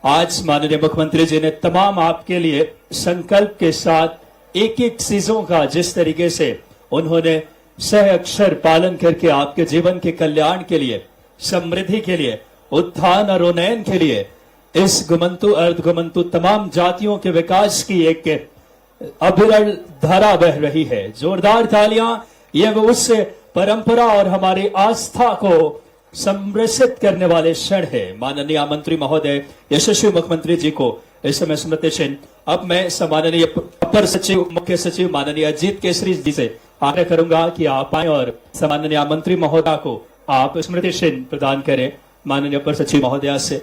आज माननीय मुख्यमंत्री जी ने तमाम आपके लिए संकल्प के साथ एक एक चीजों का जिस तरीके से उन्होंने सह अक्षर पालन करके आपके जीवन के कल्याण के लिए, समृद्धि के लिए, उत्थान और उन्नयन के लिए, इस घुमंतु अर्ध घुमंतु तमाम जातियों के विकास की एक अविरल धारा बह रही है। जोरदार तालियां, यह उस परंपरा और हमारी आस्था को समृद्ध करने वाले क्षण है। माननीय मंत्री महोदय, यशस्वी मुख्यमंत्री जी को इस समय स्मृति चिन्ह। अब मैं सम्माननीय अपर सचिव, मुख्य सचिव माननीय अजीत केसरी जी से आग्रह करूंगा कि आप आए और सम्माननीय मंत्री महोदय को आप स्मृति चिन्ह प्रदान करें। माननीय अपर सचिव महोदया से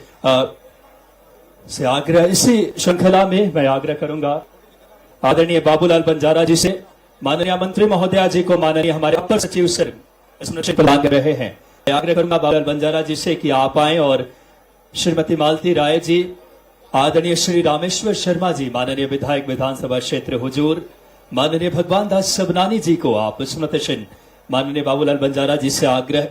आग्रह, इसी श्रृंखला में मैं आग्रह करूंगा आदरणीय बाबूलाल बंजारा जी से, माननीय मंत्री महोदया जी को माननीय हमारे अपर सचिव सर स्मृति प्रदान कर रहे हैं। मैं आग्रह करूंगा बाबूलाल बंजारा जी से कि आप आए और श्रीमती मालती राय जी, आदरणीय श्री रामेश्वर शर्मा जी, माननीय विधायक विधानसभा क्षेत्र हुजूर, माननीय भगवान दास सबनानी जी को आप स्मृति चिन्ह माननीय बाबूलाल बंजारा जी से आग्रह।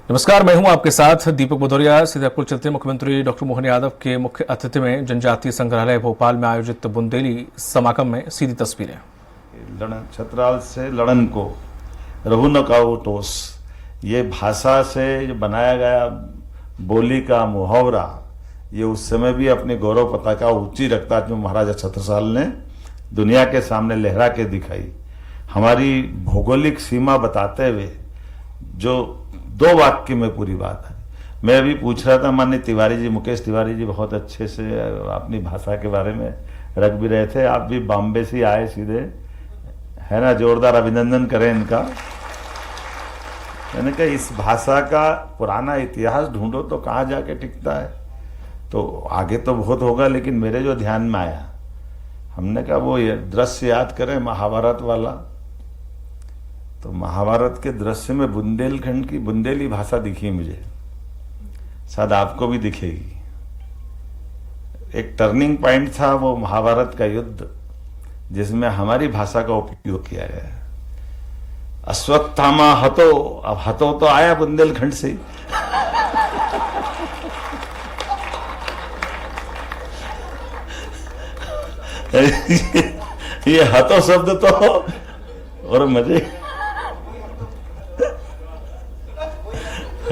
नमस्कार, मैं हूं आपके साथ दीपक भदौरिया। सीतापुर चलते मुख्यमंत्री डॉक्टर मोहन यादव के मुख्य अतिथि में जनजातीय संग्रहालय भोपाल में आयोजित बुंदेली समागम में सीधी तस्वीरें। छतराल से लड़न को रहुन का टोस, ये भाषा से जो बनाया गया बोली का मुहावरा, ये उस समय भी अपनी गौरव पताका ऊंची रखता, जो महाराजा छत्रसाल ने दुनिया के सामने लहरा के दिखाई। हमारी भौगोलिक सीमा बताते हुए जो 2 वाक्य में पूरी बात है। मैं अभी पूछ रहा था, माननीय तिवारी जी, मुकेश तिवारी जी बहुत अच्छे से अपनी भाषा के बारे में रख भी रहे थे। आप भी बॉम्बे से आए सीधे, है ना, जोरदार अभिनंदन करें इनका। मैंने कहा इस भाषा का पुराना इतिहास ढूंढो तो कहाँ जाके टिकता है, तो आगे तो बहुत होगा, लेकिन मेरे जो ध्यान में आया, हमने कहा वो ये दृश्य याद करें महाभारत वाला। तो महाभारत के दृश्य में बुंदेलखंड की बुंदेली भाषा दिखी मुझे, शायद आपको भी दिखेगी। एक टर्निंग पॉइंट था वो महाभारत का युद्ध, जिसमें हमारी भाषा का उपयोग किया गया। अश्वत्थामा हतो, अब हतो तो आया बुंदेलखंड से। ये हतो शब्द तो और मजे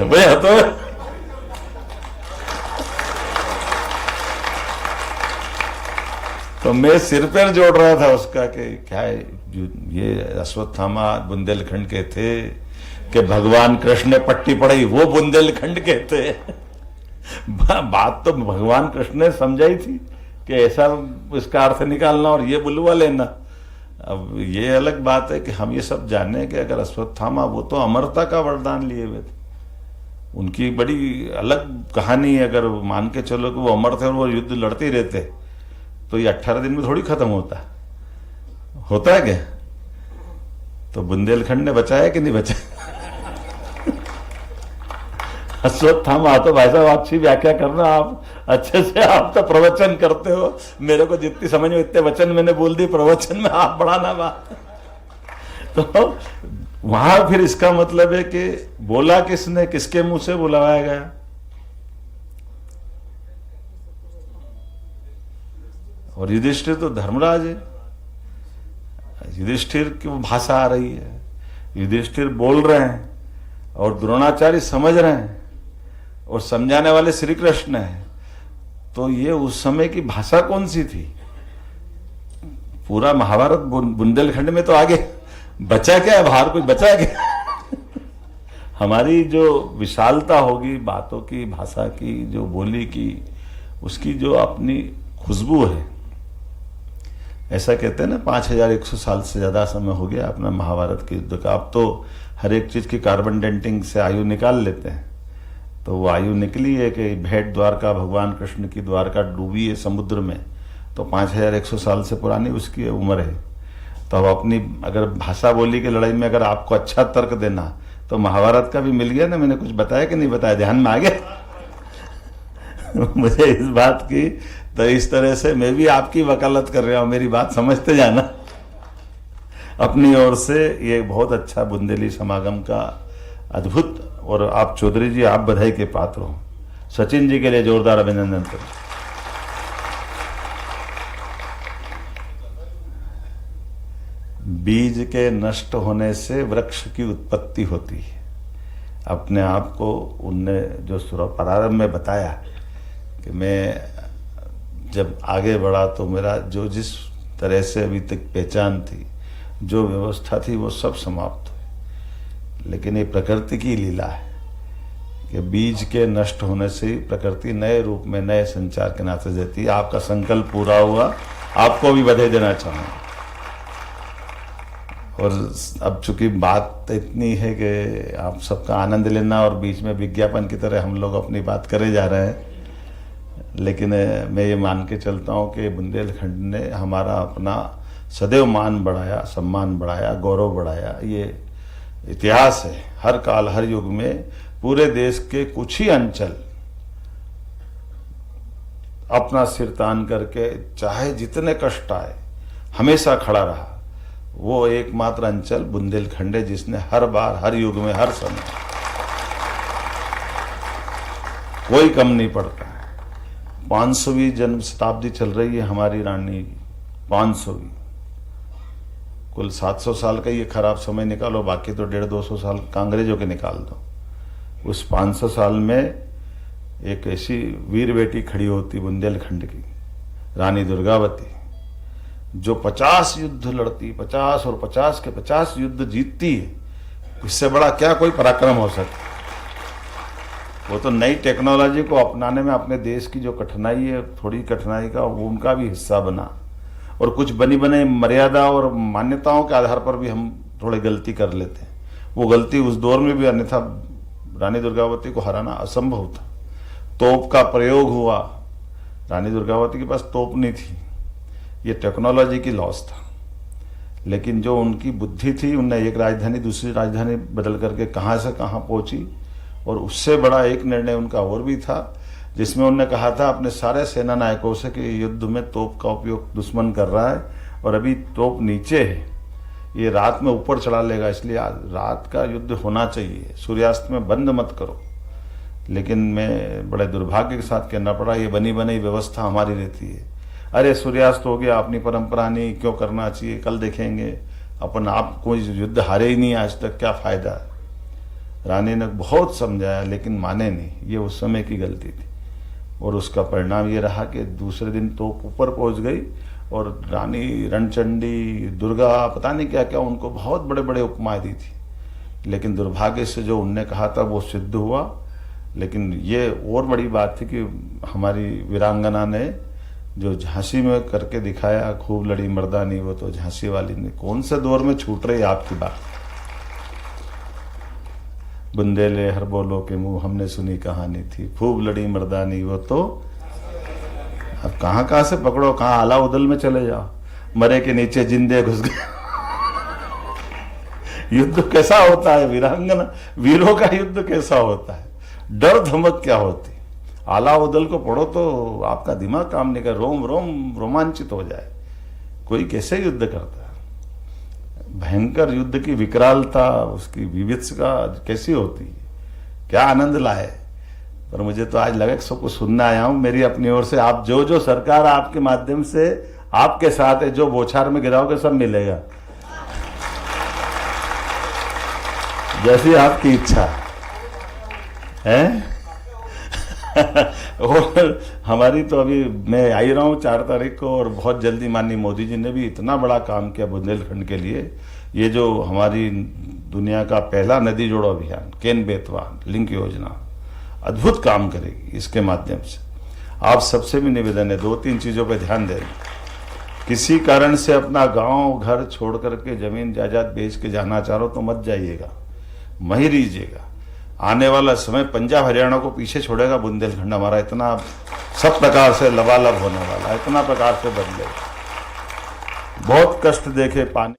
भाई हतो। तो मैं सिर पर जोड़ रहा था उसका कि क्या है, ये अश्वत्थामा बुंदेलखंड के थे कि भगवान कृष्ण ने पट्टी पढ़ाई वो बुंदेलखंड के थे। बात तो भगवान कृष्ण ने समझाई थी कि ऐसा इसका अर्थ निकालना और ये बुलवा लेना। अब ये अलग बात है कि हम ये सब जाने कि अगर अश्वत्थामा, वो तो अमरता का वरदान लिए हुए थे, उनकी बड़ी अलग कहानी है। अगर मान के चलो कि वो अमर थे और वो युद्ध लड़ते ही रहते, तो ये 18 दिन में थोड़ी खत्म होता है क्या? तो बुंदेलखंड ने बचाया कि नहीं बचाया? अश्वत्थामा तो भाई साहब अच्छी व्याख्या करना आप अच्छे से, आप तो प्रवचन करते हो, मेरे को जितनी समझ में इतने वचन मैंने बोल दी, प्रवचन में आप बढ़ाना बात। तो वहां फिर इसका मतलब है कि बोला किसने, किसके मुंह से बुलवाया गया? और युधिष्ठिर तो धर्मराज है, युधिष्ठिर की भाषा आ रही है, युधिष्ठिर बोल रहे हैं और द्रोणाचार्य समझ रहे हैं और समझाने वाले श्री कृष्ण हैं। तो ये उस समय की भाषा कौन सी थी? पूरा महाभारत बुंदेलखंड में तो आगे बचा क्या है, बाहर कुछ बचा क्या? हमारी जो विशालता होगी बातों की, भाषा की, जो बोली की, उसकी जो अपनी खुशबू है। ऐसा कहते हैं ना 5100 साल से ज्यादा समय हो गया अपना महाभारत के युद्ध का। अब तो हर एक चीज की कार्बन डेटिंग से आयु निकाल लेते हैं, तो वो आयु निकली है कि भेंट द्वारका, भगवान कृष्ण की द्वारका डूबी है समुद्र में, तो 5100 साल से पुरानी उसकी उम्र है। तो अब अपनी अगर भाषा बोली की लड़ाई में अगर आपको अच्छा तर्क देना, तो महाभारत का भी मिल गया ना। मैंने कुछ बताया कि नहीं बताया, ध्यान में आ गया? मुझे इस बात की, तो इस तरह से मैं भी आपकी वकालत कर रहा हूं, मेरी बात समझते जाना। अपनी ओर से ये बहुत अच्छा बुंदेली समागम का अद्भुत, और आप चौधरी जी आप बधाई के पात्र हो। सचिन जी के लिए जोरदार अभिनंदन करें। बीज के नष्ट होने से वृक्ष की उत्पत्ति होती है। अपने आप को उनने जो प्रारंभ में बताया कि मैं जब आगे बढ़ा तो मेरा जो जिस तरह से अभी तक पहचान थी, जो व्यवस्था थी, वो सब समाप्त हुई। लेकिन ये प्रकृति की लीला है कि बीज के नष्ट होने से ही प्रकृति नए रूप में, नए संचार के नाते देती है। आपका संकल्प पूरा हुआ, आपको भी बधाई देना चाहूँगा। और अब चूंकि बात इतनी है कि आप सबका आनंद लेना, और बीच में विज्ञापन की तरह हम लोग अपनी बात करे जा रहे हैं, लेकिन मैं ये मान के चलता हूँ कि बुंदेलखंड ने हमारा अपना सदैव मान बढ़ाया, सम्मान बढ़ाया, गौरव बढ़ाया। ये इतिहास है, हर काल हर युग में पूरे देश के कुछ ही अंचल अपना सिर तान करके, चाहे जितने कष्ट आए, हमेशा खड़ा रहा। वो एकमात्र अंचल बुंदेलखंड है जिसने हर बार, हर युग में, हर समय कोई कम नहीं पड़ता। 500वीं जन्म शताब्दी चल रही है हमारी रानी, 500वीं। कुल 700 साल का ये खराब समय निकालो, बाकी तो 150-200 साल का अंग्रेजों के निकाल दो। उस 500 साल में एक ऐसी वीर बेटी खड़ी होती बुंदेलखंड की, रानी दुर्गावती, जो 50 युद्ध लड़ती, 50 और 50 के 50 युद्ध जीतती है। इससे बड़ा क्या कोई पराक्रम हो सकता? वो तो नई टेक्नोलॉजी को अपनाने में अपने देश की जो कठिनाई है, थोड़ी कठिनाई का वो उनका भी हिस्सा बना, और कुछ बनी बनाई मर्यादा और मान्यताओं के आधार पर भी हम थोड़ी गलती कर लेते हैं। वो गलती उस दौर में भी, अन्यथा रानी दुर्गावती को हराना असंभव था। तोप का प्रयोग हुआ, रानी दुर्गावती के पास तोप नहीं थी, ये टेक्नोलॉजी की लॉस था। लेकिन जो उनकी बुद्धि थी, उनने एक राजधानी दूसरी राजधानी बदल करके कहाँ से कहाँ पहुंची। और उससे बड़ा एक निर्णय उनका और भी था, जिसमें उन्होंने कहा था अपने सारे सेना नायकों से कि युद्ध में तोप का उपयोग दुश्मन कर रहा है और अभी तोप नीचे है, ये रात में ऊपर चढ़ा लेगा, इसलिए रात का युद्ध होना चाहिए, सूर्यास्त में बंद मत करो। लेकिन मैं बड़े दुर्भाग्य के साथ कहना पड़ा, ये बनी बनाई व्यवस्था हमारी रहती है। अरे सूर्यास्त हो गया, अपनी परंपरा नहीं, क्यों करना चाहिए, कल देखेंगे, अपन आप कोई युद्ध हारे ही नहीं आज तक, क्या फायदा। रानी ने बहुत समझाया लेकिन माने नहीं, ये उस समय की गलती थी। और उसका परिणाम ये रहा कि दूसरे दिन तोप ऊपर पहुंच गई और रानी रणचंडी, दुर्गा, पता नहीं क्या क्या उनको बहुत बड़े बड़े उपमाएं दी थी। लेकिन दुर्भाग्य से जो उनने कहा था वो सिद्ध हुआ। लेकिन ये और बड़ी बात थी कि हमारी वीरांगना ने जो झांसी में करके दिखाया, खूब लड़ी मर्दानी, वो तो झांसी वाली ने कौन से दौर में छूट रही आपकी बात। बुंदेले हर बोलो के मुंह हमने सुनी कहानी थी, खूब लड़ी मर्दानी, वो तो अब कहां से पकड़ो, कहां आला उदल में चले जाओ, मरे के नीचे जिंदे घुस गए। युद्ध कैसा होता है वीरांगना, वीरों का युद्ध कैसा होता है, डर धमक क्या होती। आला उदल को पढ़ो तो आपका दिमाग काम नहीं कर, रोम रोम रोमांचित हो जाए। कोई कैसे युद्ध करता है, भयंकर युद्ध की विकरालता, उसकी विविधता कैसी होती है, क्या आनंद लाए। पर मुझे तो आज लगा कि सबको सुनना आया हूं। मेरी अपनी ओर से आप जो जो सरकार आपके माध्यम से आपके साथ है, जो बोछार में गिराओगे सब मिलेगा, जैसी आपकी इच्छा है। और हमारी तो अभी मैं आ ही रहा हूँ 4 तारीख को, और बहुत जल्दी माननीय मोदी जी ने भी इतना बड़ा काम किया बुंदेलखंड के लिए। ये जो हमारी दुनिया का पहला नदी जोड़ो अभियान, केन बेतवा लिंक योजना, अद्भुत काम करेगी इसके माध्यम से। आप सबसे भी निवेदन है 2-3 चीजों पर ध्यान दें। किसी कारण से अपना गांव घर छोड़ करके जमीन जायदाद बेच के जाना चाहो तो मत जाइएगा, वहीं रहिएगा। आने वाला समय पंजाब हरियाणा को पीछे छोड़ेगा बुंदेलखंड हमारा, इतना सब प्रकार से लबालब होने वाला है, इतना प्रकार से बदलेगा। बहुत कष्ट देखे पानी।